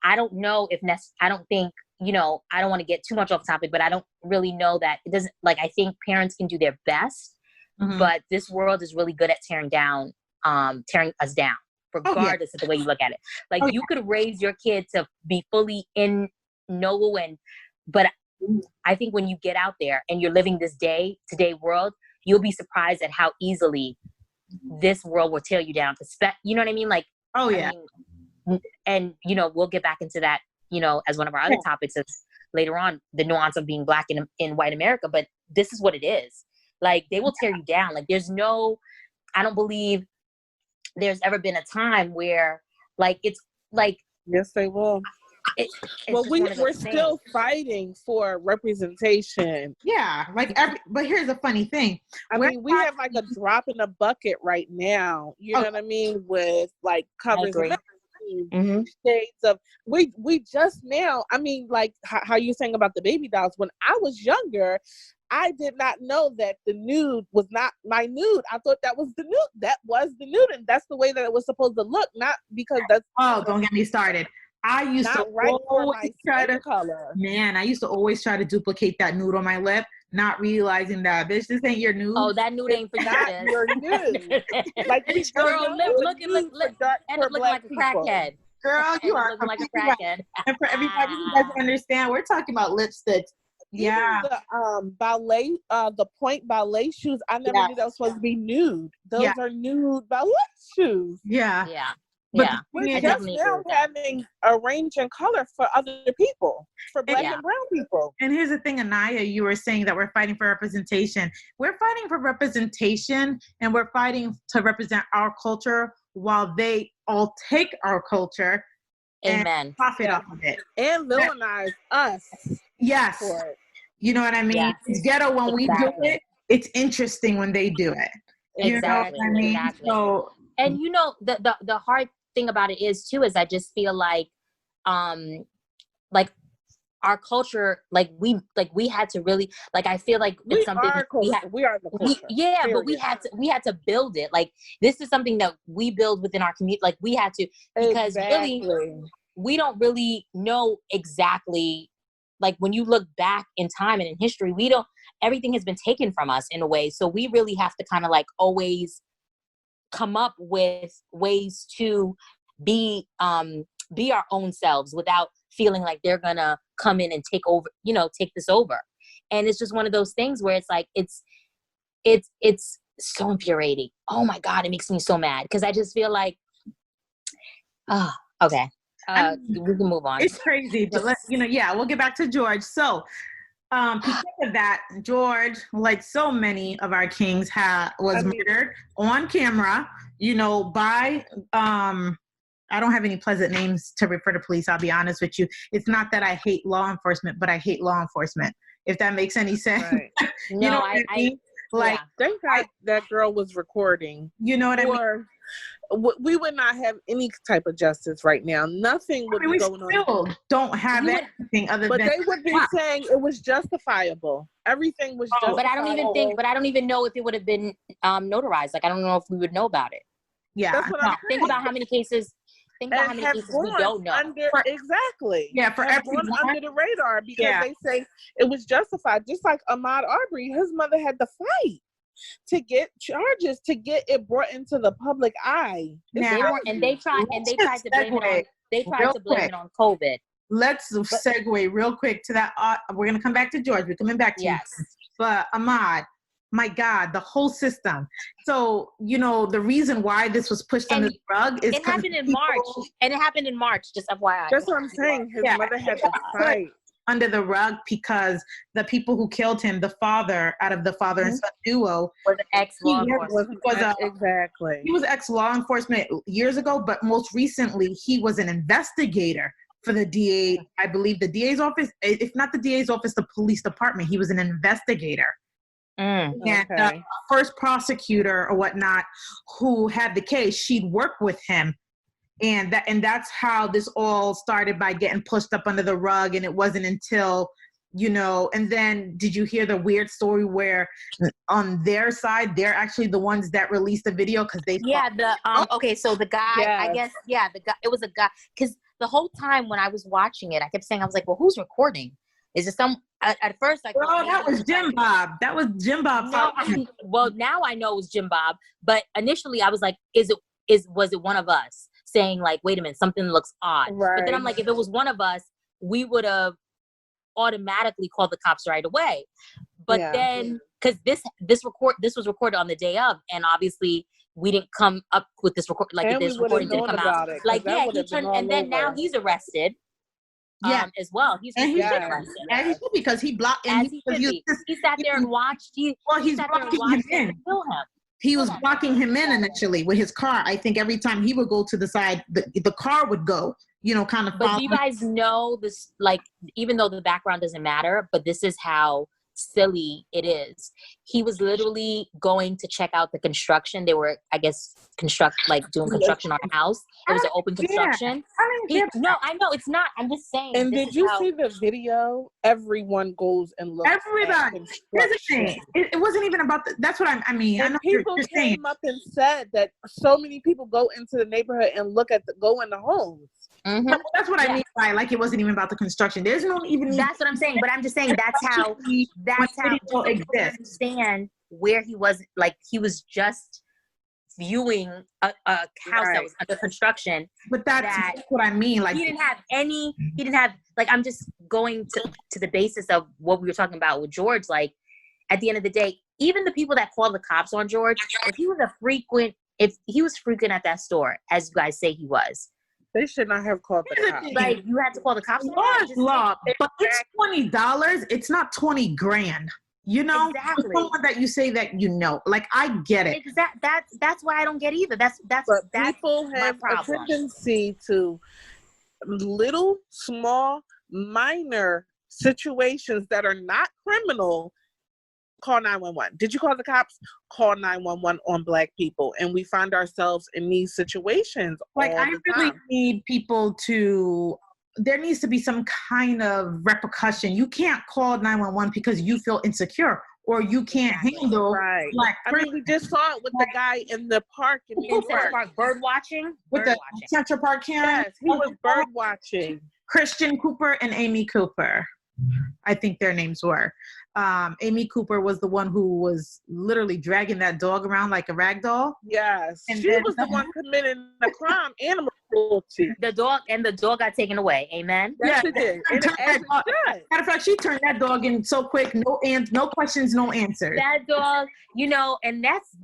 I don't know if I don't think, you know, I don't want to get too much off topic, but I don't really know that it doesn't, like, I think parents can do their best, but this world is really good at tearing us down, regardless of the way you look at it. Like you could raise your kid to be fully in know, but I think when you get out there and you're living this today world, you'll be surprised at how easily this world will tear you down. You know what I mean? Like, and you know, we'll get back into that, you know, as one of our other topics is later on, the nuance of being black in white America. But this is what it is. Like, they will tear you down. Like, I don't believe there's ever been a time where like, it's like, yes, they will. We're still fighting for representation. Yeah, but here's a funny thing. We have like a drop in the bucket right now. You know what I mean? With like covers shades of we just now. I mean, like how you saying about the baby dolls. When I was younger, I did not know that the nude was not my nude. I thought that was the nude. That was the nude, and that's the way that it was supposed to look. Not because that's. Oh, don't get me started. I used to always try to duplicate that nude on my lip, not realizing that, bitch, this ain't your nude. Oh, that nude ain't for not your nude. Like, girl, looking like a crackhead. Girl, you are looking like a crackhead. And for everybody who doesn't understand, we're talking about lipsticks. Yeah. Even the point ballet shoes, I never knew that was supposed to be nude. Those are nude ballet shoes. Yeah. Yeah. Yeah, we're just now having a range in color for other people, for Black and brown people. And here's the thing, Anaya, you were saying that we're fighting for representation. We're fighting for representation, and we're fighting to represent our culture while they all take our culture and profit off of it. And villainize us. Yes. For it. You know what I mean? Yes. It's ghetto when we do it. It's interesting when they do it. You know what I mean? Exactly. So, and you know, the hard thing about it is too, is I just feel like our culture, we had to really, I feel like it's something we are the culture. But we had to build it. Like, this is something that we build within our community. Like, we had to, because really, we don't really know exactly, like, when you look back in time and in history, everything has been taken from us in a way. So we really have to kind of always come up with ways to be our own selves without feeling like they're gonna come in and take this over. And it's just one of those things where it's like, it's so infuriating. Oh my God, it makes me so mad, because I just feel like, okay. We can move on. It's crazy, but we'll get back to George. So, because of that, George, like so many of our kings, was murdered on camera. By I don't have any pleasant names to refer to police. I'll be honest with you. It's not that I hate law enforcement, but I hate law enforcement. If that makes any sense. Right. No, know what I mean? Thank God that girl was recording. You know what I mean? We would not have any type of justice right now. Nothing would be going on. We don't have anything other but than. But they would be saying it was justifiable. Everything was justifiable. But I don't even know if it would have been notarized. Like, I don't know if we would know about it. Yeah. That's what I'm Think about how many cases. Think about how many cases we don't know. Exactly. Yeah, for everyone under the radar, because they say it was justified. Just like Ahmaud Arbery, his mother had to fight to get charges, to get it brought into the public eye. Now, they tried to blame it on COVID. Let's segue real quick to that. We're going to come back to George. We're coming back to you. But Ahmaud, my God, the whole system. So, the reason why this was pushed under the rug is it happened in March. And it happened in March, just FYI. That's what I'm saying. His mother had to fight. Under the rug because the people who killed him, the father and son duo, was ex-law enforcement. Exactly. He was ex-law enforcement years ago, but most recently he was an investigator for the DA, I believe the DA's office, if not the DA's office, the police department. He was an investigator. And the first prosecutor or whatnot who had the case, she'd work with him. And that's how this all started, by getting pushed up under the rug. And it wasn't until, and then did you hear the weird story where on their side, they're actually the ones that released the video because they so the guy, I guess, the guy, it was a guy, because the whole time when I was watching it, I kept saying, I was like, well, who's recording? Is it at first I thought, that was Jim Bob. That was Jim Bob. No, well, now I know it was Jim Bob, but initially I was like, was it one of us saying like, wait a minute, something looks odd. Right. But then I'm like, if it was one of us, we would have automatically called the cops right away. But then, because this was recorded on the day of, and obviously we didn't come up with this record, like this recording didn't come out. He turned, and then now he's arrested. As well. He's arrested. And he should, because he blocked. And he sat there and watched. He's blocking him in. Kill him. He was blocking him in initially with his car. I think every time he would go to the side, the car would go, kind of. But do you guys know this, like, even though the background doesn't matter, but this is how silly it is. He was literally going to check out the construction. They were, I guess, doing construction on a house. It was an open construction. No, I know it's not. I'm just saying. And did you see the video? Everyone goes and looks. Everybody. Here's the thing. It wasn't even about that's what I mean. And I know people came up and said that so many people go into the neighborhood and go in the homes. Mm-hmm. That's what I mean by like it wasn't even about the construction. There's no even. That's what I'm saying. But I'm just saying that's how understand where he was. Like he was just viewing a house that was under construction. But that's what I mean. Like he didn't have like, I'm just going to the basis of what we were talking about with George. Like at the end of the day, even the people that call the cops on George, if he was a frequent if he was freaking at that store, as you guys say he was, they should not have called the cops. Like, you had to call the cops. Law, but it's $20. It's not 20 grand. You know, exactly. Someone that you say that you know, like, I get it. That's why I don't get either. That's people have a tendency to little, small, minor situations that are not criminal. Call 911. Did you call the cops? Call 911 on Black people, and we find ourselves in these situations. Like, I really need people to. There needs to be some kind of repercussion. You can't call 911 because you feel insecure or you can't handle. Right. I mean, we just saw it with the guy in the park in Central Park, bird watching. With the Central Park Karen. Yes, he was bird watching. Christian Cooper and Amy Cooper, I think their names were. Amy Cooper was the one who was literally dragging that dog around like a rag doll. Yes, and she was the one committing the crime, animal cruelty. The dog got taken away. Amen. Yes, it did. Matter of fact, she turned that dog in so quick, no questions, no answers. That dog, and that's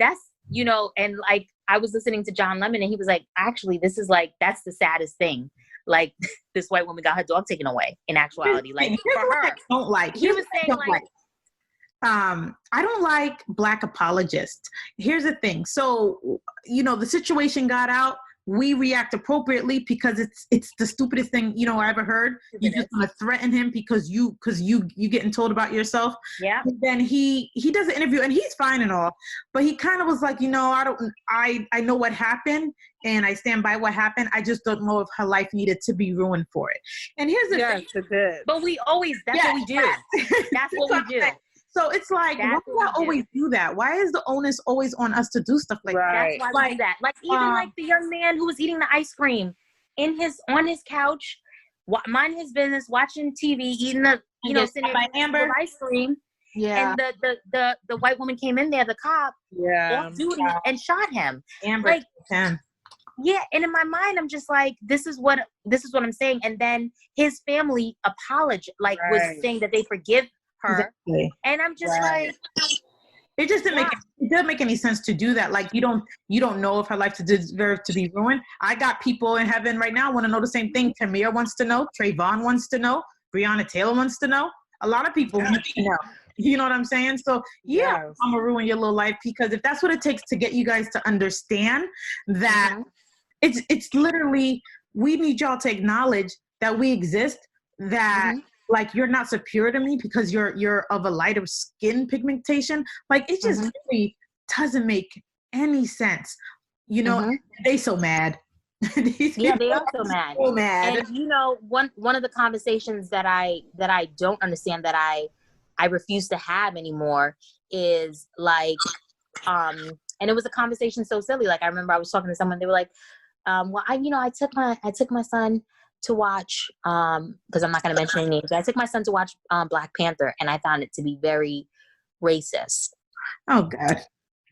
and like I was listening to John Lemon, and he was like, actually, this is like that's the saddest thing. Like, this white woman got her dog taken away. In actuality, like for her, I don't like. He was saying like. I don't like Black apologists. Here's the thing. So, the situation got out. We react appropriately because it's the stupidest thing, I ever heard. You just want to threaten him because you getting told about yourself. Yeah. And then he does an interview and he's fine and all, but he kind of was like, I know what happened and I stand by what happened. I just don't know if her life needed to be ruined for it. And here's the thing. It did. But that's what we do. That's what we do. So it's like, why do I always do that? Why is the onus always on us to do stuff like that? That's why we do that. Like, even like the young man who was eating the ice cream on his couch, minding his business, watching TV, eating the, sitting there ice cream. Yeah. And the white woman came in there, the cop, off duty, and shot him. Amber. Yeah, and in my mind, I'm just like, this is what I'm saying. And then his family was saying that they forgive her. Exactly. And I'm just like, it just didn't make any sense to do that. Like, you don't know if her life deserves to be ruined. I got people in heaven right now want to know the same thing. Tamir wants to know. Trayvon wants to know. Breonna Taylor wants to know. A lot of people want to know. You know what I'm saying? So I'm gonna ruin your little life because if that's what it takes to get you guys to understand that it's literally, we need y'all to acknowledge that we exist, that like, you're not superior to me because you're of a lighter skin pigmentation. Like, it just really doesn't make any sense. They so mad. They are so mad. So mad. And one of the conversations that I don't understand, that I refuse to have anymore, is like, and it was a conversation so silly. Like, I remember I was talking to someone, they were like, I took my son to watch, because I'm not going to mention any names. I took my son to watch Black Panther, and I found it to be very racist. Oh God!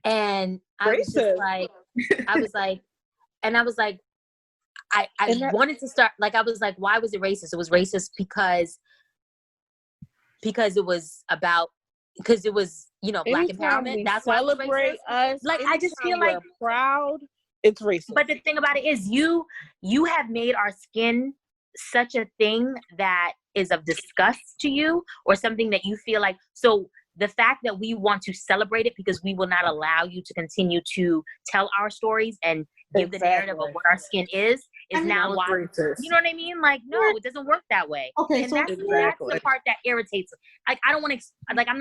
And I was like, I wanted to start. Like, I was like, why was it racist? It was racist because it was about, because it was, Black empowerment. That's why celebrate us. Like, I just feel like proud. It's racist. But the thing about it is, you have made our skin such a thing that is of disgust to you, or something that you feel like. So the fact that we want to celebrate it because we will not allow you to continue to tell our stories and give the narrative of what our skin is now why. You know what I mean? Like, no, it doesn't work that way. Okay, and so that's the part that irritates. Like, I don't want to. Like, I'm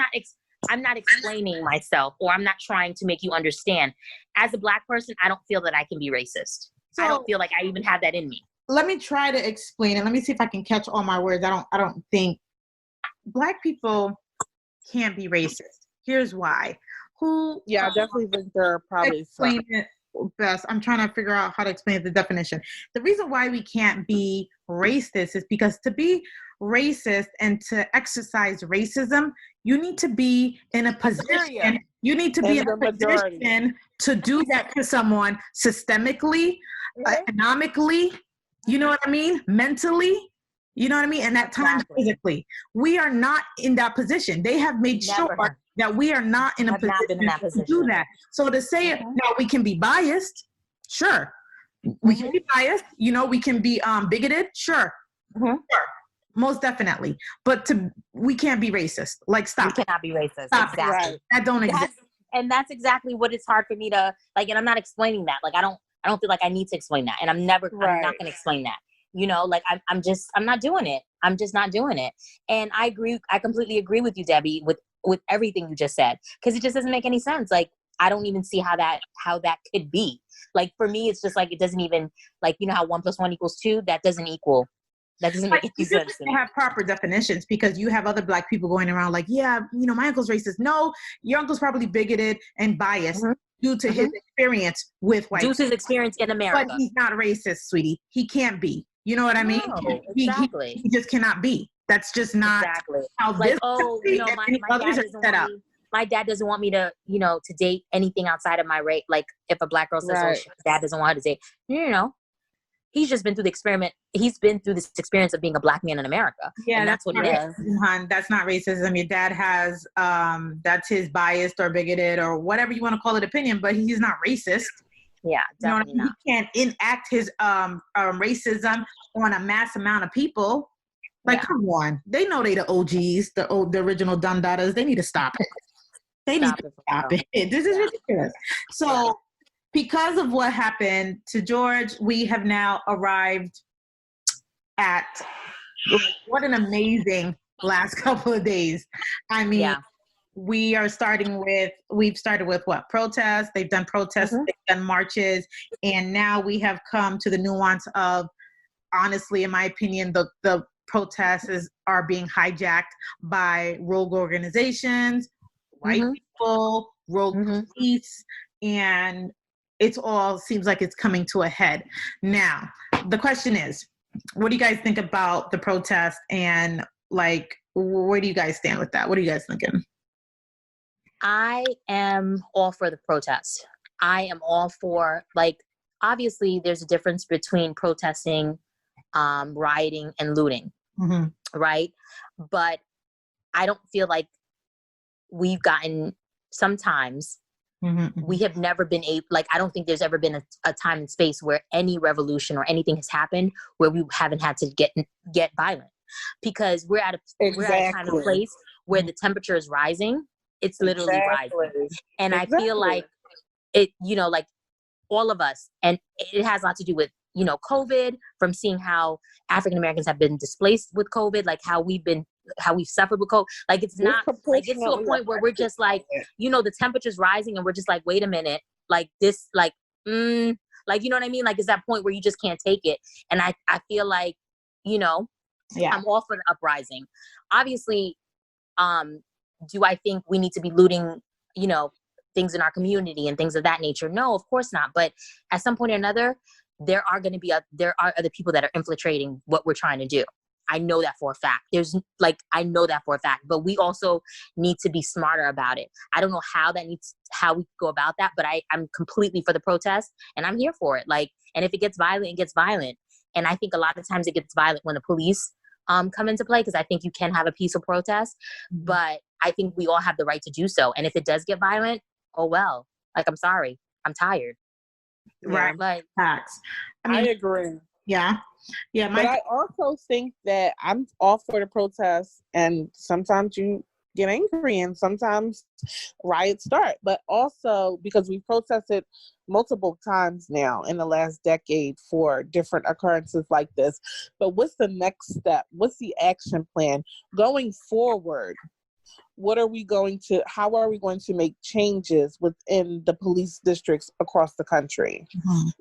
not explaining myself, or I'm not trying to make you understand. As a Black person, I don't feel that I can be racist. I don't feel like I even have that in me. Let me try to explain it. Let me see if I can catch all my words. I don't think Black people can't be racist. Here's why. I definitely think there are probably some. It best. I'm trying to figure out how to explain the definition. The reason why we can't be racist is because to be racist and to exercise racism, you need to be in a position. You need to be in a position to do that to someone systemically, economically. You know what I mean? Mentally. You know what I mean? And at times physically, we are not in that position. They have made sure that we are not in a position to do that. So to say it, now we can be biased. Sure. We can be biased. You know, we can be bigoted. Sure. Sure. Most definitely. But we can't be racist. Like, stop. We cannot be racist. Stop. Exactly. Right. That don't exist. And that's exactly what it's hard for me to, like, and I'm not explaining that. Like, I don't feel like I need to explain that. And I'm not going to explain that. You know, like, I'm not doing it. I'm just not doing it. And I completely agree with you, Debbie, with everything you just said. Because it just doesn't make any sense. Like, I don't even see how that could be. Like, for me, it's just like, it doesn't even, like, you know how 1 + 1 = 2? That doesn't make any sense. You have proper definitions, because you have other Black people going around like, yeah, you know, my uncle's racist. No, your uncle's probably bigoted and biased due to his experience with white people. Due to his experience in America. But he's not racist, sweetie. He can't be. You know what I mean? No, exactly. He just cannot be. That's just not how like, this you know, my dad doesn't want me to, you know, to date anything outside of my race. Like, if a Black girl says, oh, dad doesn't want her to date, you know, he's just been through he's been through this experience of being a Black man in America. Yeah, and that's what it is. Hon, that's not racism. Your dad has, that's his biased or bigoted or whatever you want to call it opinion, but he's not racist. Yeah, definitely not. He can't enact his racism on a mass amount of people. Like, come on. They know they the OGs, the original Dundadas. They need to stop it. They need to stop it. This is ridiculous. So, because of what happened to George, we have now arrived at what an amazing last couple of days. I mean, we've started with what? Protests. They've done protests, they've done marches, and now we have come to the nuance of, honestly, in my opinion, the protests are being hijacked by rogue organizations, white people, rogue police, and it's all seems like it's coming to a head. Now, the question is, what do you guys think about the protest, and like, where do you guys stand with that? What are you guys thinking? I am all for the protest. I am all for, like, obviously there's a difference between protesting, rioting, and looting, right? But I don't feel like we've gotten, sometimes we have never been able, like, I don't think there's ever been a time and space where any revolution or anything has happened where we haven't had to get violent, because we're at a kind of place where the temperature is rising. It's literally rising. And I feel like it, you know, like, all of us, and it has a lot to do with, you know, COVID, from seeing how African Americans have been displaced with COVID, like how we've suffered with COVID. Like, it's not, like, it's to a point where we're just like, you know, the temperature's rising and we're just like, wait a minute, like this, like, like, you know what I mean? Like, it's that point where you just can't take it. And I feel like, you know, I'm all for the uprising. Obviously, do I think we need to be looting, you know, things in our community and things of that nature? No, of course not. But at some point or another, there are other people that are infiltrating what we're trying to do. I know that for a fact. I know that for a fact, but we also need to be smarter about it. I don't know how we go about that, but I'm completely for the protest, and I'm here for it. Like, and if it gets violent, it gets violent. And I think a lot of times it gets violent when the police come into play, because I think you can have a peaceful protest, but I think we all have the right to do so. And if it does get violent, oh well. Like, I'm sorry, I'm tired. Right. Like, facts. I agree. Yeah. Yeah. But I also think that I'm all for the protests, and sometimes you get angry and sometimes riots start, but also because we've protested multiple times now in the last decade for different occurrences like this. But what's the next step? What's the action plan going forward? How are we going to make changes within the police districts across the country?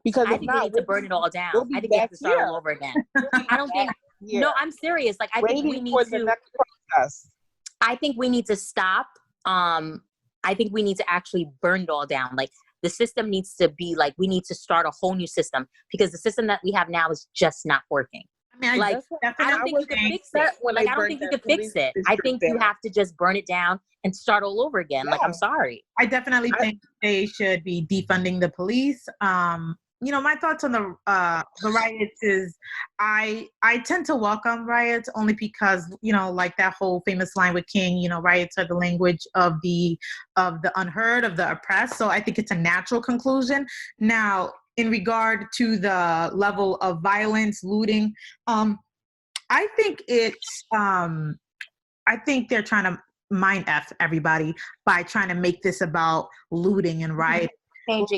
Because I think we need to burn it all down. I think we have to start all over again. I don't think, no, I'm serious. Like, I think we need to, the next protest. I think we need to stop. I think we need to actually burn it all down. Like, the system needs to be like, we need to start a whole new system, because the system that we have now is just not working. I mean, like, I don't think you can fix it. Like, I don't think you can fix it. I think you have to just burn it down and start all over again. Yeah. Like, I'm sorry. I definitely think they should be defunding the police. my thoughts on the riots is I tend to welcome riots only because, like that whole famous line with King, riots are the language of the unheard, of the oppressed. So I think it's a natural conclusion. Now, in regard to the level of violence, looting, I think I think they're trying to mind F everybody by trying to make this about looting and rioting. First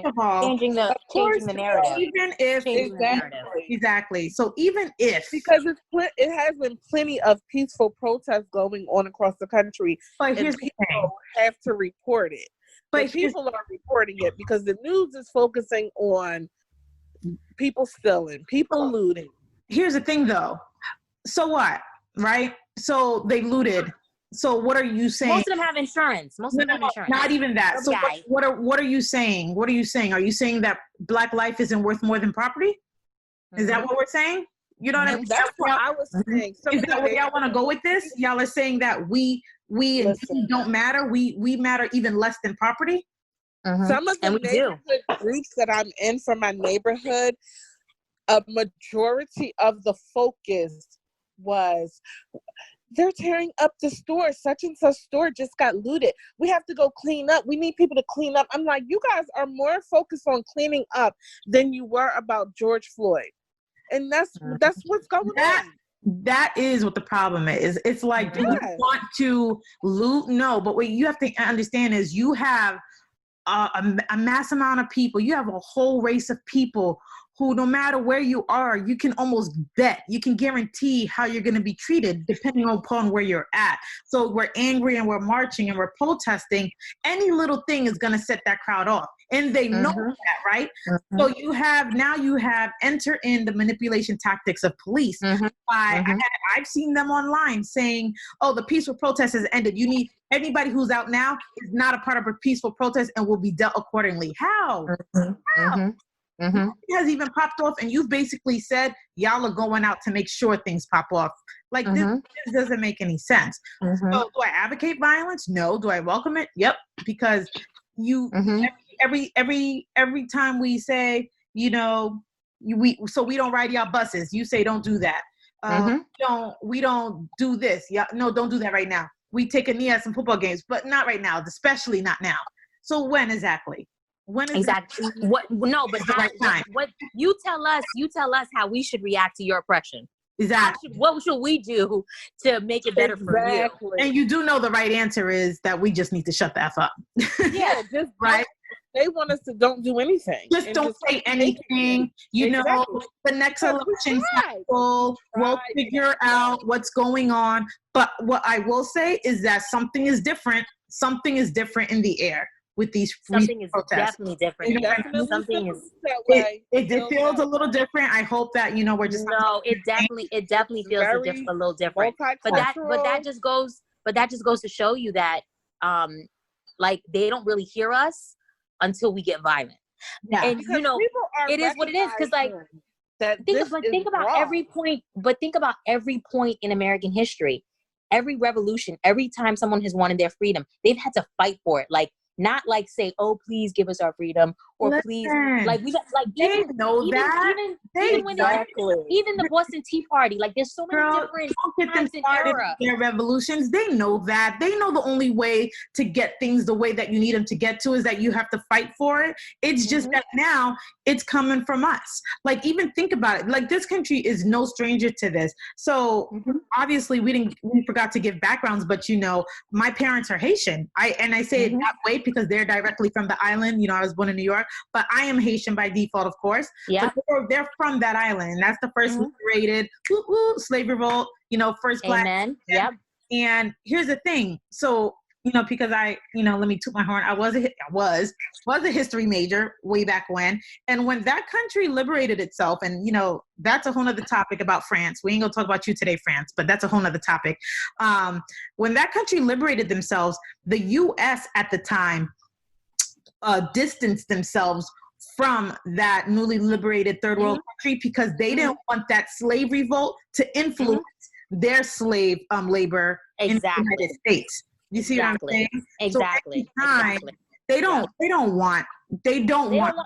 of all, changing the narrative. Even if exactly. So even if, because it has been plenty of peaceful protests going on across the country, but here's people have to report it. But people are reporting it because the news is focusing on people stealing, people looting. Here's the thing, though. So what? Right? So they looted. So what are you saying? Most of them have insurance. Not even that. So what are you saying? What are you saying? Are you saying that Black life isn't worth more than property? Is that what we're saying? You know what I mean? That's what I was saying. Is that where y'all want to go with this? Y'all are saying that we don't matter. We matter even less than property. Some of the neighborhood groups that I'm in from my neighborhood, a majority of the focus was, they're tearing up the store. Such and such store just got looted. We have to go clean up. We need people to clean up. I'm like, you guys are more focused on cleaning up than you were about George Floyd. And that's what's going on. That is what the problem is. It's like, do you want to loot? No, but what you have to understand is you have a mass amount of people. You have a whole race of people who, no matter where you are, you can almost bet, you can guarantee how you're going to be treated depending upon where you're at. So we're angry and we're marching and we're protesting. Any little thing is going to set that crowd off. And they know that, right? So you have enter in the manipulation tactics of police. I've seen them online saying, oh, the peaceful protest has ended. You need anybody who's out now is not a part of a peaceful protest and will be dealt accordingly. How? How? It has even popped off, and you've basically said y'all are going out to make sure things pop off. Like this doesn't make any sense. So do I advocate violence? No. Do I welcome it? Yep. Because every time we say, we don't ride y'all buses, you say don't do that. We don't do this. Yeah, no, don't do that right now. We take a knee at some football games, but not right now, especially not now. So when exactly? What? No, but how? What you tell us how we should react to your oppression. Exactly. What should we do to make it better for you? And you do know the right answer is that we just need to shut the F up. Yeah, just right. They want us to don't do anything. Just don't say anything. The next election cycle, we'll figure out what's going on. But what I will say is that something is different. Something is different in the air with these something is protests. Definitely different. Something is it feels a little different. I hope that we're just it definitely feels a little different. But that just goes to show you that like they don't really hear us until we get violent. Yeah. And it is what it is, because like think about every point in American history, every revolution, every time someone has wanted their freedom, they've had to fight for it. Like, not like say, oh, please give us our freedom, or please, like we like they know that even the Boston Tea Party, like there's so many different times in era. Their revolutions, they know that. They know the only way to get things the way that you need them to get to is that you have to fight for it. It's just that now it's coming from us. Like, even think about it. Like, this country is no stranger to this. So obviously we forgot to give backgrounds, but my parents are Haitian. I say it that way because they're directly from the island. I was born in New York, but I am Haitian by default, of course. Yeah. But they're from that island. And that's the first liberated slave revolt, first black. Amen. Yep. And here's the thing. So, because let me toot my horn. I was a history major way back when. And when that country liberated itself, and, that's a whole nother topic about France. We ain't gonna talk about you today, France, but that's a whole nother topic. When that country liberated themselves, the U.S. at the time distanced themselves from that newly liberated third world country because they didn't want that slave revolt to influence their slave labor in the United States. You see what I'm saying? Exactly. So they don't want They don't want no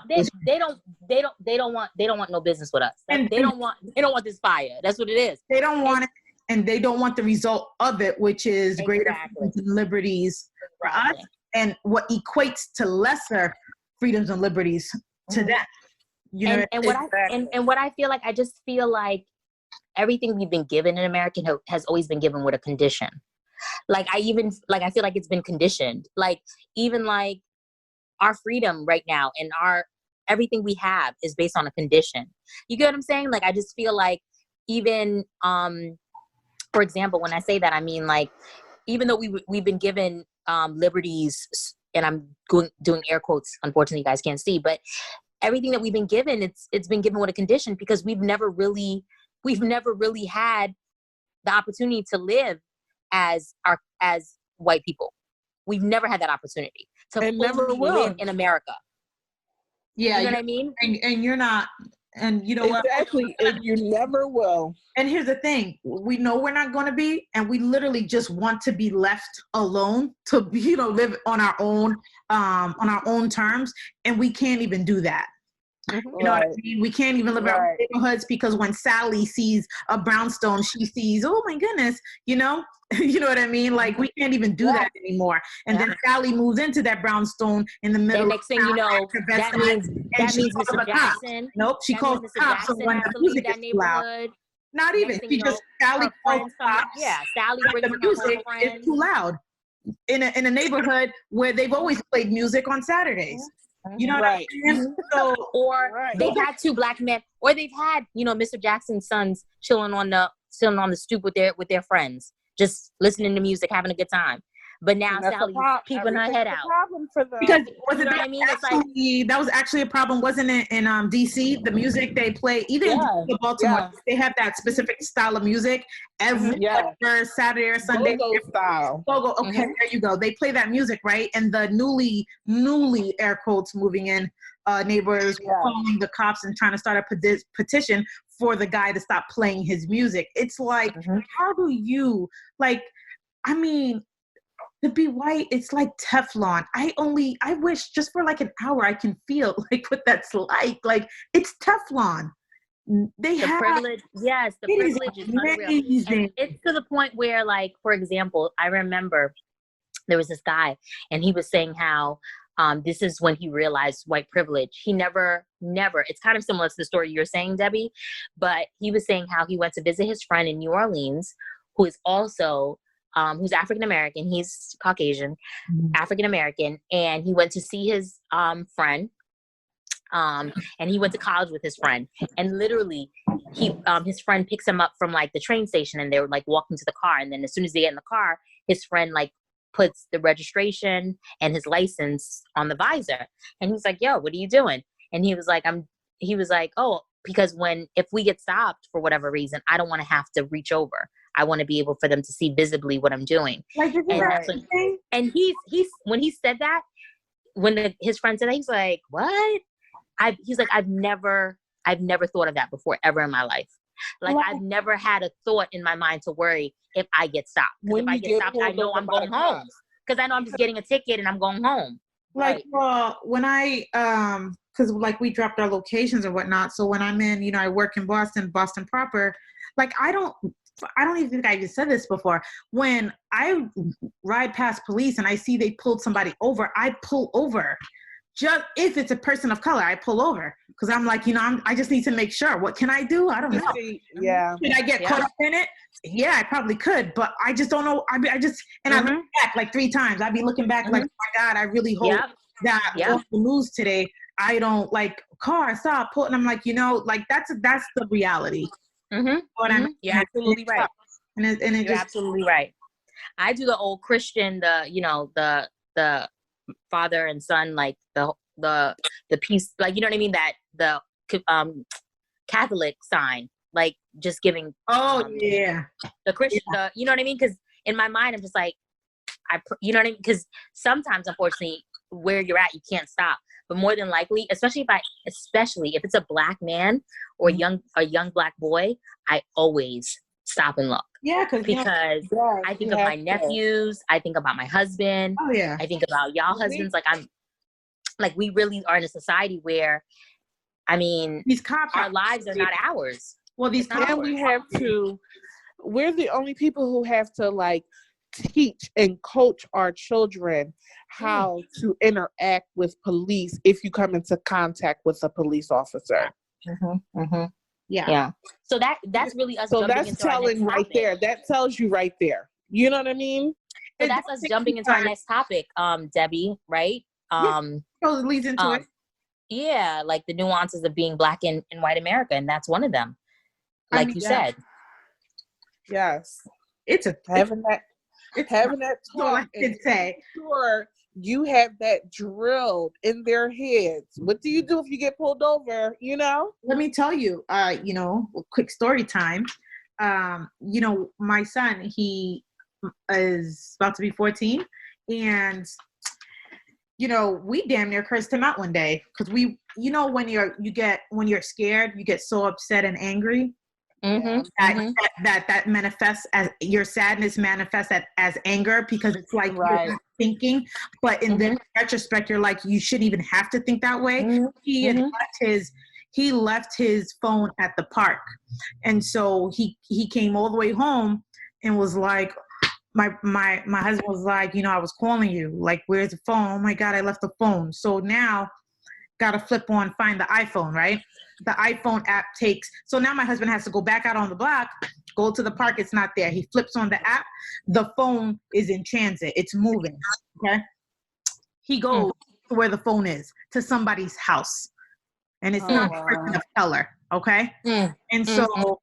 business with us. They don't want this fire. That's what it is. They don't want it, and they don't want the result of it, which is greater freedoms and liberties for us, and what equates to lesser freedoms and liberties to them. You know, and what I feel like, I just feel like everything we've been given in America has always been given with a condition. Like I feel like it's been conditioned. Like even like our freedom right now and everything we have is based on a condition. You get what I'm saying? Like I just feel like even for example, when I say that, I mean like even though we've been given liberties, and I'm doing air quotes. Unfortunately, you guys can't see, but everything that we've been given, it's been given with a condition, because we've never really had the opportunity to live as white people. We've never had that opportunity to fully live in America. Yeah, you know what I mean. And you're not. And you know what? Exactly, and you never will. And here's the thing: we know we're not going to be, and we literally just want to be left alone to, live on our own terms, and we can't even do that. You know what I mean? We can't even live in our neighborhoods, because when Sally sees a brownstone, she sees, oh my goodness, you know what I mean? Like we can't even do that anymore. And then Sally moves into that brownstone in the middle. The next thing you know, that means Mr. Jackson. Nope, she calls the cops when the music is too loud. Not even. She just Sally calls cops. Yeah, Sally brings the music is too loud in a neighborhood where they've always played music on Saturdays. You know what I mean? So, they've had two black men, or they've had, Mr. Jackson's sons chilling on the stoop with their friends, just listening to music, having a good time. But now Sally's peeping her head out. Because that was actually a problem, wasn't it? In DC, the music they play, even in Baltimore, they have that specific style of music every Saturday or Sunday. Go-go style. Go-go. Okay, there you go. They play that music, right? And the newly air quotes moving in neighbors were calling the cops and trying to start a petition for the guy to stop playing his music. It's like, how do you I mean, to be white, it's like Teflon. I wish just for like an hour I can feel like what that's like. Like it's Teflon. The privilege. Yes, the privilege is unreal. And it's to the point where, like, for example, I remember there was this guy, and he was saying how this is when he realized white privilege. He never, it's kind of similar to the story you're saying, Debbie, but he was saying how he went to visit his friend in New Orleans, who is also who's African-American. He's Caucasian, African-American. And he went to see his friend. And he went to college with his friend. And literally, his friend picks him up from like the train station, and they were like walking to the car. And then as soon as they get in the car, his friend like puts the registration and his license on the visor. And he's like, yo, what are you doing? And he was like, oh, because if we get stopped for whatever reason, I don't want to have to reach over. I want to be able for them to see visibly what I'm doing. And he's when he said that, when his friend said that, he's like, what? He's like, I've never thought of that before ever in my life. Like I've never had a thought in my mind to worry if I get stopped. Because if I get stopped, I know I'm going home. Because I know I'm just getting a ticket and I'm going home. When I because like we dropped our locations and whatnot. So when I'm in, I work in Boston proper. Like I don't even think I just said this before. When I ride past police and I see they pulled somebody over, I pull over. Just if it's a person of color, I pull over because I'm like, I just need to make sure. What can I do? I don't know. Yeah. Could I get caught up in it? Yeah, I probably could, but I just don't know. I look back like 3 times. I'd be looking back like, oh my God, I really hope that on the news today, I don't car stop, pull. And I'm like, that's the reality. You're absolutely right. And you're absolutely right. I do the old Christian, the father and son, like the peace, like, you know what I mean? That the Catholic sign, like just giving. The Christian, you know what I mean? Because in my mind, I'm just like, you know what I mean? Because sometimes, unfortunately, where you're at, you can't stop. But more than likely, especially if it's a black man or a young black boy, I always stop and look. Yeah, because I think of my nephews, I think about my husband. Oh yeah, I think about y'all husbands. Like like we really are in a society where, I mean, these cops, our lives are not ours. Well, these cops, and we're the only people who have to like teach and coach our children how to interact with police if you come into contact with a police officer. Yeah. So that's really us. So jumping that's into telling our next right topic. there. That tells you right there. You know what I mean? So that's us jumping into our next topic, Debbie, right? So it leads into it. Yeah, like the nuances of being Black in white America, and that's one of them. Like you said. Yes. It's having that talk. I can say. Sure, you have that drilled in their heads. What do you do if you get pulled over? You know. Let me tell you. Quick story time. My son, he is about to be 14, and we damn near cursed him out one day because when you're scared, you get so upset and angry. That manifests as your sadness manifests as anger because it's like you're not thinking, but in the retrospect you're like, you shouldn't even have to think that way. He left his phone at the park, and so he came all the way home and was like, my husband was like, I was calling you, like, where's the phone? Oh my God, I left the phone. So now gotta flip on, find the iPhone, right? The iPhone app so now my husband has to go back out on the block, go to the park, it's not there. He flips on the app, the phone is in transit, it's moving, okay? He goes to where the phone is, to somebody's house, and it's not a person of color, okay? And so,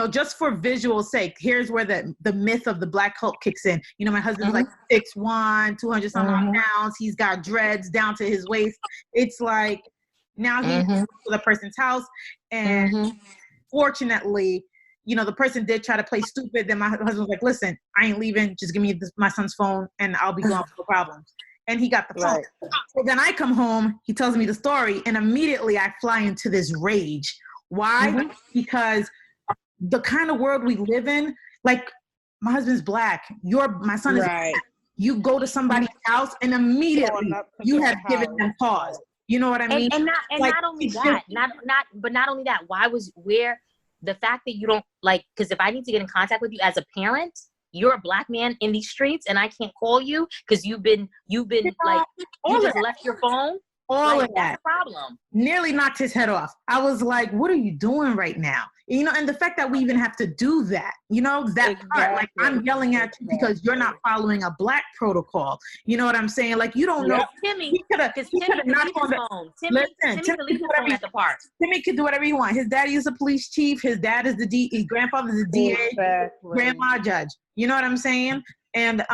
just for visual sake, here's where the myth of the Black Hulk kicks in. My husband's like 6'1", 200 some odd pounds. He's got dreads down to his waist. It's like, now he's to the person's house. And fortunately, the person did try to play stupid. Then my husband was like, listen, I ain't leaving. Just give me my son's phone and I'll be gone for no problems. And he got the phone. Right. So then I come home, he tells me the story, and immediately I fly into this rage. Why? Because the kind of world we live in, like, my husband's Black, my son is Black. You go to somebody's house and immediately you have given them pause. You know what I mean? And not only that, not only that, the fact that you don't, like, because if I need to get in contact with you as a parent, you're a Black man in these streets and I can't call you because you've been like, you just left your phone. All of that. That's a problem. Nearly knocked his head off. I was like, what are you doing right now? And the fact that we even have to do that, that part, like, I'm yelling at you because you're not following a Black protocol. You know what I'm saying? Like, you don't know. Timmy, he could have knocked on the phone. Timmy could leave his phone at the park. Timmy could do whatever he wants. His daddy is a police chief. His dad is his grandfather's a DA, grandma judge. You know what I'm saying? And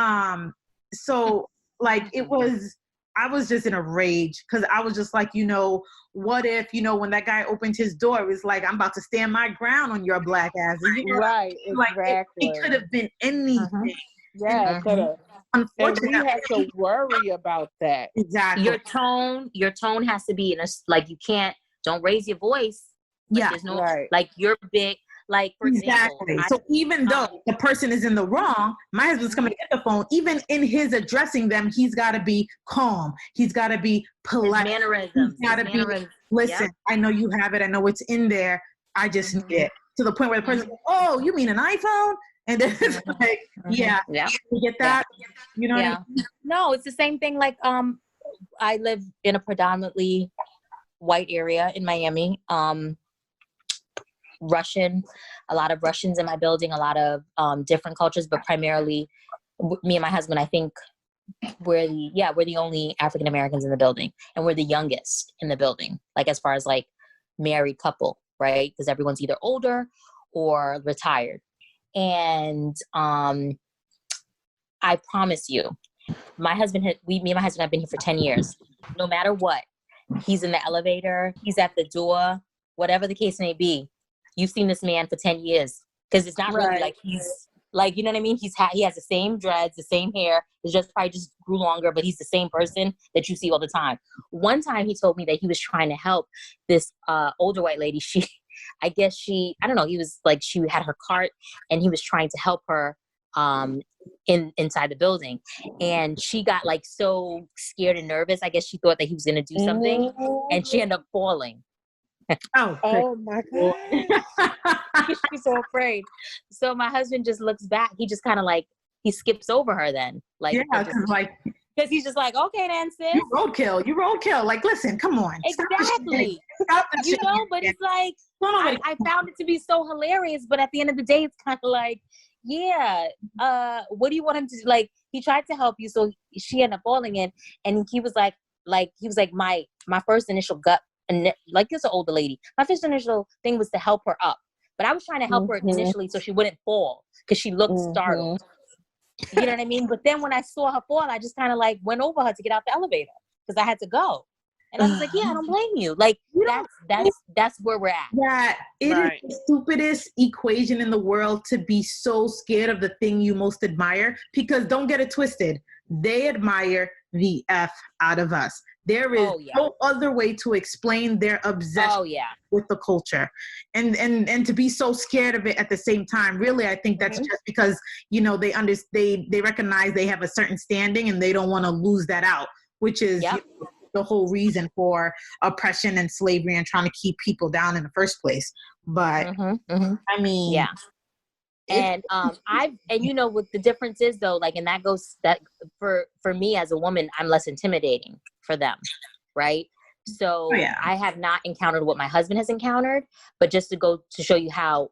so, like, I was just in a rage because I was just like, what if, when that guy opened his door, it was like, I'm about to stand my ground on your Black ass. Right, exactly. Like, it could have been anything. Yeah, it could have. Unfortunately, we have to worry about that. Exactly. Your tone has to be like, don't raise your voice. Like, there's no, like, you're big. Like, for example, so even though the person is in the wrong, my husband's coming to get the phone. Even in his addressing them, he's got to be calm. He's got to be polite. His mannerisms. He's got to be, listen, I know you have it. I know it's in there. I just need it. To the point where the person goes, oh, you mean an iPhone? And then it's like, you get that? You know what I mean? No, it's the same thing. Like, I live in a predominantly white area in Miami. A lot of Russians in my building, a lot of different cultures, but primarily me and my husband, I think we're the only African Americans in the building, and we're the youngest in the building, like, as far as like married couple, right? Because everyone's either older or retired. And I promise you, me and my husband have been here for 10 years. No matter what, he's in the elevator, he's at the door, whatever the case may be. You've seen this man for 10 years because it's not really like he's like, you know what I mean? He has the same dreads, the same hair. It's just probably just grew longer, but he's the same person that you see all the time. One time he told me that he was trying to help this older white lady. I don't know. He was like, she had her cart and he was trying to help her inside the building, and she got like so scared and nervous. I guess she thought that he was gonna do something, and she ended up falling. Oh my God. She's so afraid. So my husband just looks back. He just kind of like, he skips over her then. Like, yeah, because he's just like, okay then, sis. You roadkill. Like, listen, come on. Exactly. You know, but it's like, I found it to be so hilarious, but at the end of the day, it's kind of like, yeah, what do you want him to do? Like, he tried to help you, so she ended up falling in, and he was like, my first initial gut, and like, this is an older lady. My first initial thing was to help her up, but I was trying to help her initially so she wouldn't fall because she looked startled. You know what I mean? But then when I saw her fall, I just kind of like went over her to get out the elevator because I had to go. And I was like, yeah, I don't blame you. Like, that's where we're at. Yeah, it is the stupidest equation in the world to be so scared of the thing you most admire, because don't get it twisted. They admire the F out of us. There is no other way to explain their obsession with the culture. And to be so scared of it at the same time, really, I think that's just because, you know, they recognize they have a certain standing and they don't want to lose that out, which is the whole reason for oppression and slavery and trying to keep people down in the first place. But I mean, and and you know what the difference is though, like, and that goes that for me as a woman, I'm less intimidating for them, right? So I have not encountered what my husband has encountered, but just to go to show you how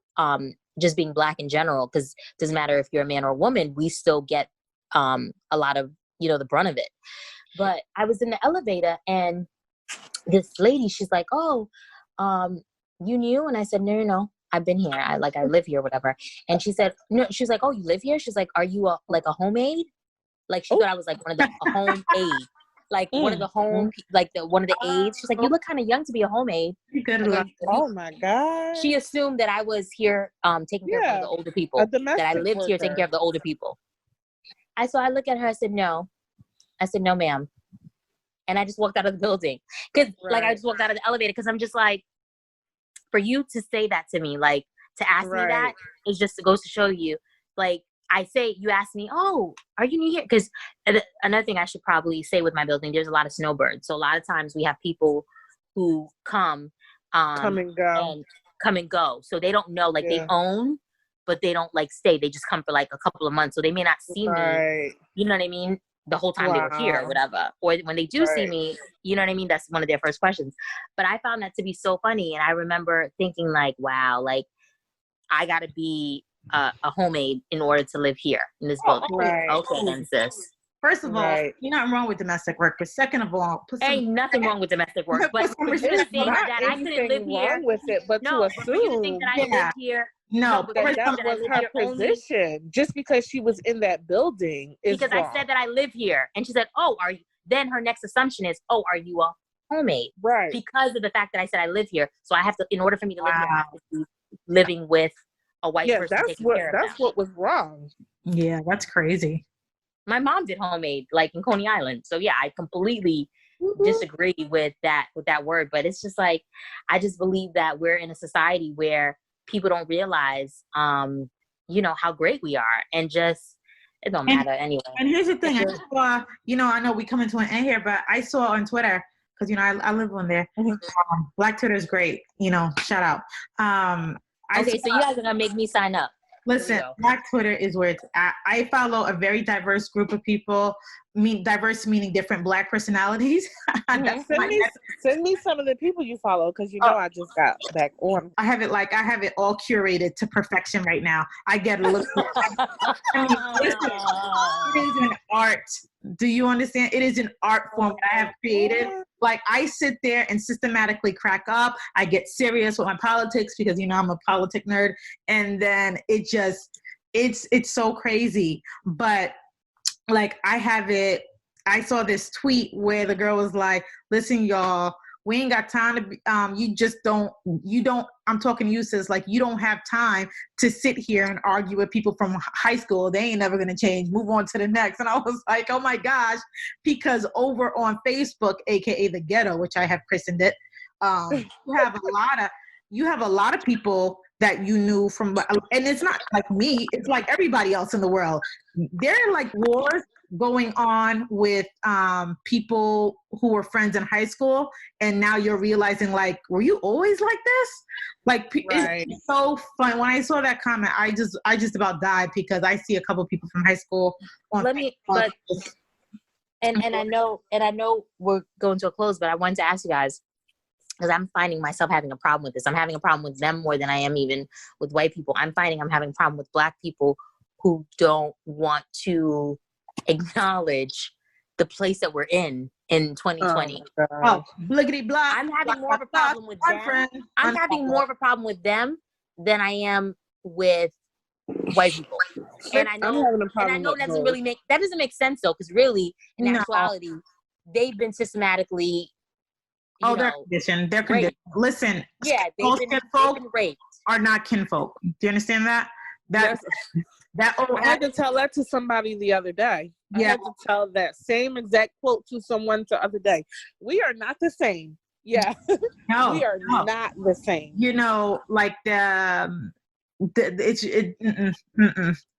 just being Black in general, because it doesn't matter if you're a man or a woman, we still get a lot of, you know, the brunt of it. But I was in the elevator and this lady, she's like, oh, you knew? And I said, no, I've been here. I live here, whatever. And she said, no, she's like, oh, you live here? She's like, are you a homemaid? Like, she thought I was like one of the home aid, like one of the home, like one of the aides. She's like, you look kind of young to be a homemaid. Oh my God. She assumed that I was here taking care of one of the older people, that I lived here taking care of the older people. So I look at her, I said, no, ma'am. And I just walked out of the building. Because I just walked out of the elevator because I'm just like, for you to say that to me, like, to ask me that, is just goes to show you, like, you ask me, oh, are you new here? Because another thing I should probably say with my building, there's a lot of snowbirds. So a lot of times we have people who come and go. So they don't know, like, they own, but they don't like stay. They just come for like a couple of months. So they may not see me, you know what I mean, the whole time they were here or whatever. Or when they do see me, you know what I mean? That's one of their first questions. But I found that to be so funny. And I remember thinking like, wow, like, I got to be a homemaid in order to live here in this building. Okay, then, sis. First of all, you're not wrong with domestic work. But second of all, ain't nothing wrong with domestic work. But for you to think that I couldn't live here with it, but to assume for you to think that I live here. No, but that was her position. Just because she was in that building is because wrong. I said that I live here, and she said, "Oh, are you?" Then her next assumption is, "Oh, are you a homemaid?" Right. Because of the fact that I said I live here, so I have to. In order for me to live here, I have to be living with a white person taking care of them. That's what was wrong. Yeah, that's crazy. My mom did homemade, like in Coney Island. So yeah, I completely disagree with that word. But it's just like, I just believe that we're in a society where people don't realize, you know, how great we are, and just it don't matter anyway. And here's the thing, I saw, you know, I know we come into an end here, but I saw on Twitter, because you know I live on there. Black Twitter is great, you know. Shout out. So you guys are gonna make me sign up. Listen, Black Twitter is where it's at. I follow a very diverse group of people. Diverse meaning different Black personalities. Send me some of the people you follow, because you know I just got back on. I have it all curated to perfection right now. I get a look. Listen, it is an art. Do you understand? It is an art form that I have created. Like, I sit there and systematically crack up. I get serious with my politics because, you know, I'm a politic nerd. And then it's so crazy. But like, I saw this tweet where the girl was like, listen, y'all, we ain't got time to be, I'm talking to you, sis, like, you don't have time to sit here and argue with people from high school. They ain't never going to change. Move on to the next. And I was like, oh my gosh, because over on Facebook, AKA the ghetto, which I have christened it, you have a lot of people that you knew from, and it's not like me, it's like everybody else in the world. There are like wars going on with people who were friends in high school, and now you're realizing, like, were you always like this? Like, right. It's so fun. When I saw that comment, I just about died, because I see a couple of people from high school on Facebook. And I know we're going to a close, but I wanted to ask you guys, because I'm finding myself having a problem with this. I'm having a problem with them more than I am even with white people. I'm finding I'm having a problem with Black people who don't want to acknowledge the place that we're in 2020. Oh, bliggity blah. I'm having more of a problem with them. I'm having more of a problem with them than I am with white people. And I know that doesn't make sense though, because really, in actuality, they've been systematically they're conditioned. They're conditioned. Listen, they've been raped. Are not kinfolk. Do you understand that? I had to tell that to somebody the other day. I had to tell that same exact quote to someone the other day. We are not the same. Yeah. No, we are not the same. You know, like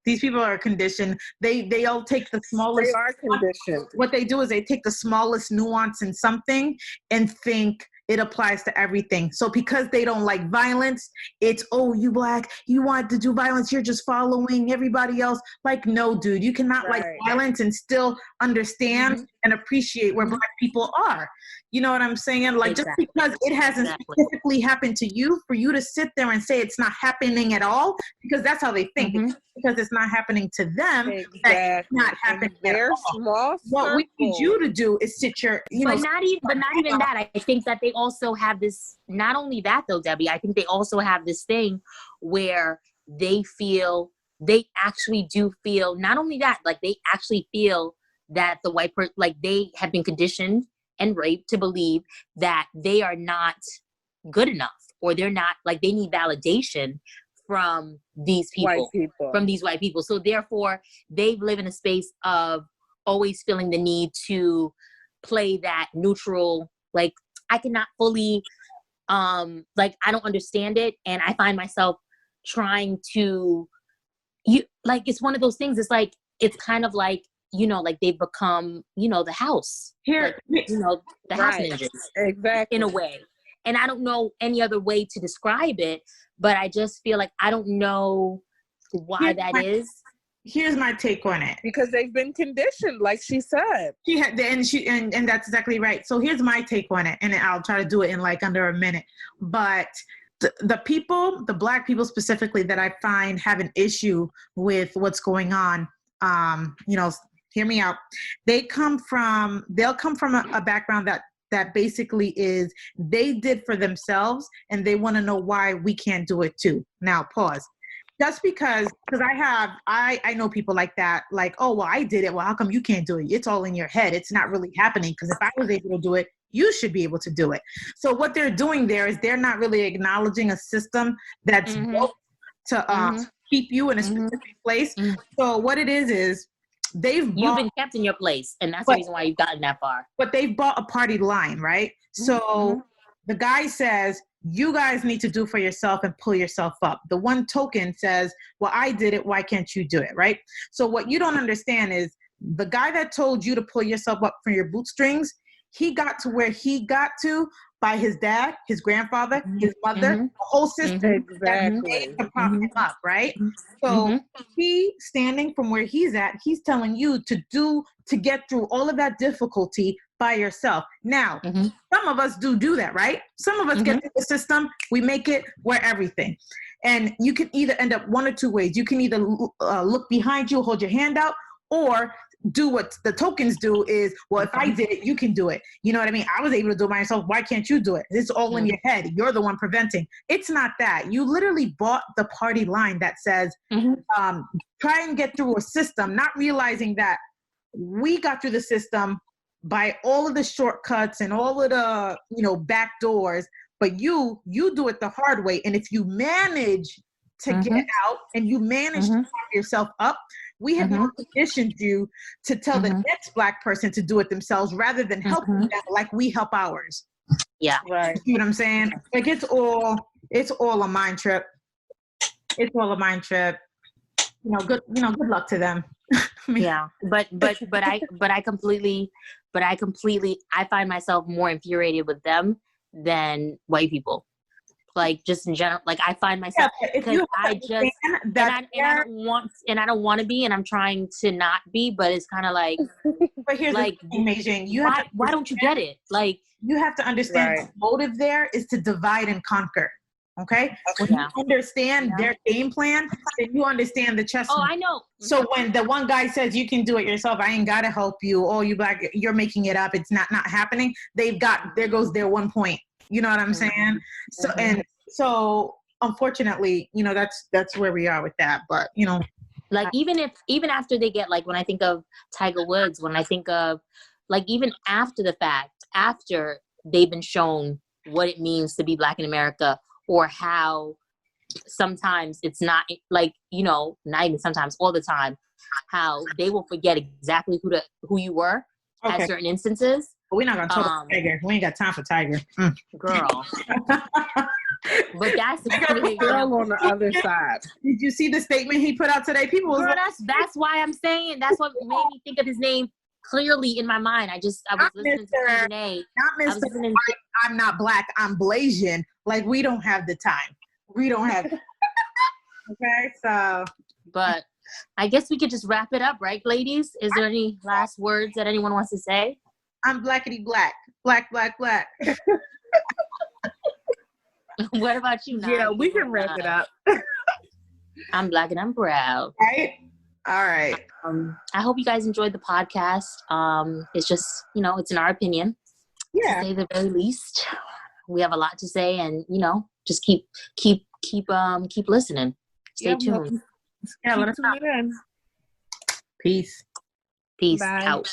these people are conditioned. They all take the smallest. They are conditioned. What they do is they take the smallest nuance in something and think it applies to everything. So because they don't like violence, it's, oh, you Black, you want to do violence, you're just following everybody else. Like, no, dude, you cannot like violence and still understand and appreciate where Black people are. You know what I'm saying? Like, just because it hasn't specifically happened to you, for you to sit there and say it's not happening at all, because that's how they think. Because it's not happening to them, that's not happening at all. What we need you to do is sit your, but not even that. I think that they also have this, not only that though, Debbie, I think they also have this thing where they actually do feel, not only that, like they actually feel that the white person, like they have been conditioned and raped to believe that they are not good enough, or they're not, like, they need validation from these people, from these white people. So therefore, they live in a space of always feeling the need to play that neutral, like, I cannot fully, like, I don't understand it. And I find myself trying to, like, it's one of those things, it's like, it's kind of like, like they've become, the house. Here, like, the house ninjas. Exactly. In a way. And I don't know any other way to describe it, but I just feel like I don't know why is. Here's my take on it. Because they've been conditioned, like she said. And that's exactly right. So here's my take on it, and I'll try to do it in like under a minute. But the people, the Black people specifically, that I find have an issue with what's going on, hear me out. They'll come from a background that basically is, they did for themselves and they want to know why we can't do it too. Now pause. Just because I know people like that, like, oh, well, I did it. Well, how come you can't do it? It's all in your head. It's not really happening. Because if I was able to do it, you should be able to do it. So what they're doing there is they're not really acknowledging a system that's built to keep you in a specific place. So what it is you've been kept in your place, and that's the reason why you've gotten that far. But they've bought a party line, right? So the guy says, you guys need to do for yourself and pull yourself up. The one token says, well, I did it, why can't you do it, right? So what you don't understand is, the guy that told you to pull yourself up from your bootstrings, he got to where he got to by his dad, his grandfather, his mother, the whole system that made to prop him up, right? So he, standing from where he's at, he's telling you to get through all of that difficulty by yourself. Now, some of us do that, right? Some of us get through the system, we make it, we're everything. And you can either end up one or two ways. You can either look behind you, hold your hand out, or do what the tokens do is, well, if I did it, you can do it. You know what I mean? I was able to do it by myself. Why can't you do it? It's all in your head. You're the one preventing. It's not that. You literally bought the party line that says, try and get through a system, not realizing that we got through the system by all of the shortcuts and all of the, back doors, but you do it the hard way. And if you manage to get out and you manage to prop yourself up, we have now conditioned you to tell the next Black person to do it themselves rather than helping them like we help ours. Yeah. Right. You see what I'm saying? Like, it's all a mind trip. it's all a mind trip. Good luck to them. Yeah, but I completely, I find myself more infuriated with them than white people. Like, just in general, like, I find myself, because I just, and I don't want to be, and I'm trying to not be, but it's kind of like, but here's like, the thing, Meijing, why don't you get it? Like, you have to understand the motive there is to divide and conquer. Okay? When you understand their game plan, then you understand the chess. Oh, I know. So when the one guy says you can do it yourself, I ain't gotta help you. Oh, you black, you're making it up. It's not happening. There goes their 1 point. You know what I'm saying? So unfortunately, that's where we are with that. But like, even after they get, like, when I think of Tiger Woods, when I think of, like, even after the fact, after they've been shown what it means to be Black in America, or how sometimes it's not, like, not even sometimes, all the time, how they will forget exactly who you were at certain instances. But we're not gonna talk about Tiger. We ain't got time for Tiger. Girl. But that's the girl on the other side. Did you see the statement he put out today? People was that's why I'm saying, that's what made me think of his name clearly in my mind. I was listening to Stephen A. Not Mr. I'm not black, I'm Blasian. Like, we don't have the time. We don't have okay, so. But I guess we could just wrap it up, right, ladies? Is there any last words that anyone wants to say? I'm blackity black. Black, black, black. What about you, Naya? Yeah, we can wrap it up. I'm black and I'm proud. Right? All right. I hope you guys enjoyed the podcast. It's just, it's in our opinion. Yeah. To say the very least. We have a lot to say, and just keep listening. Stay tuned. Yeah, let us know. in. Peace. Peace Bye. out.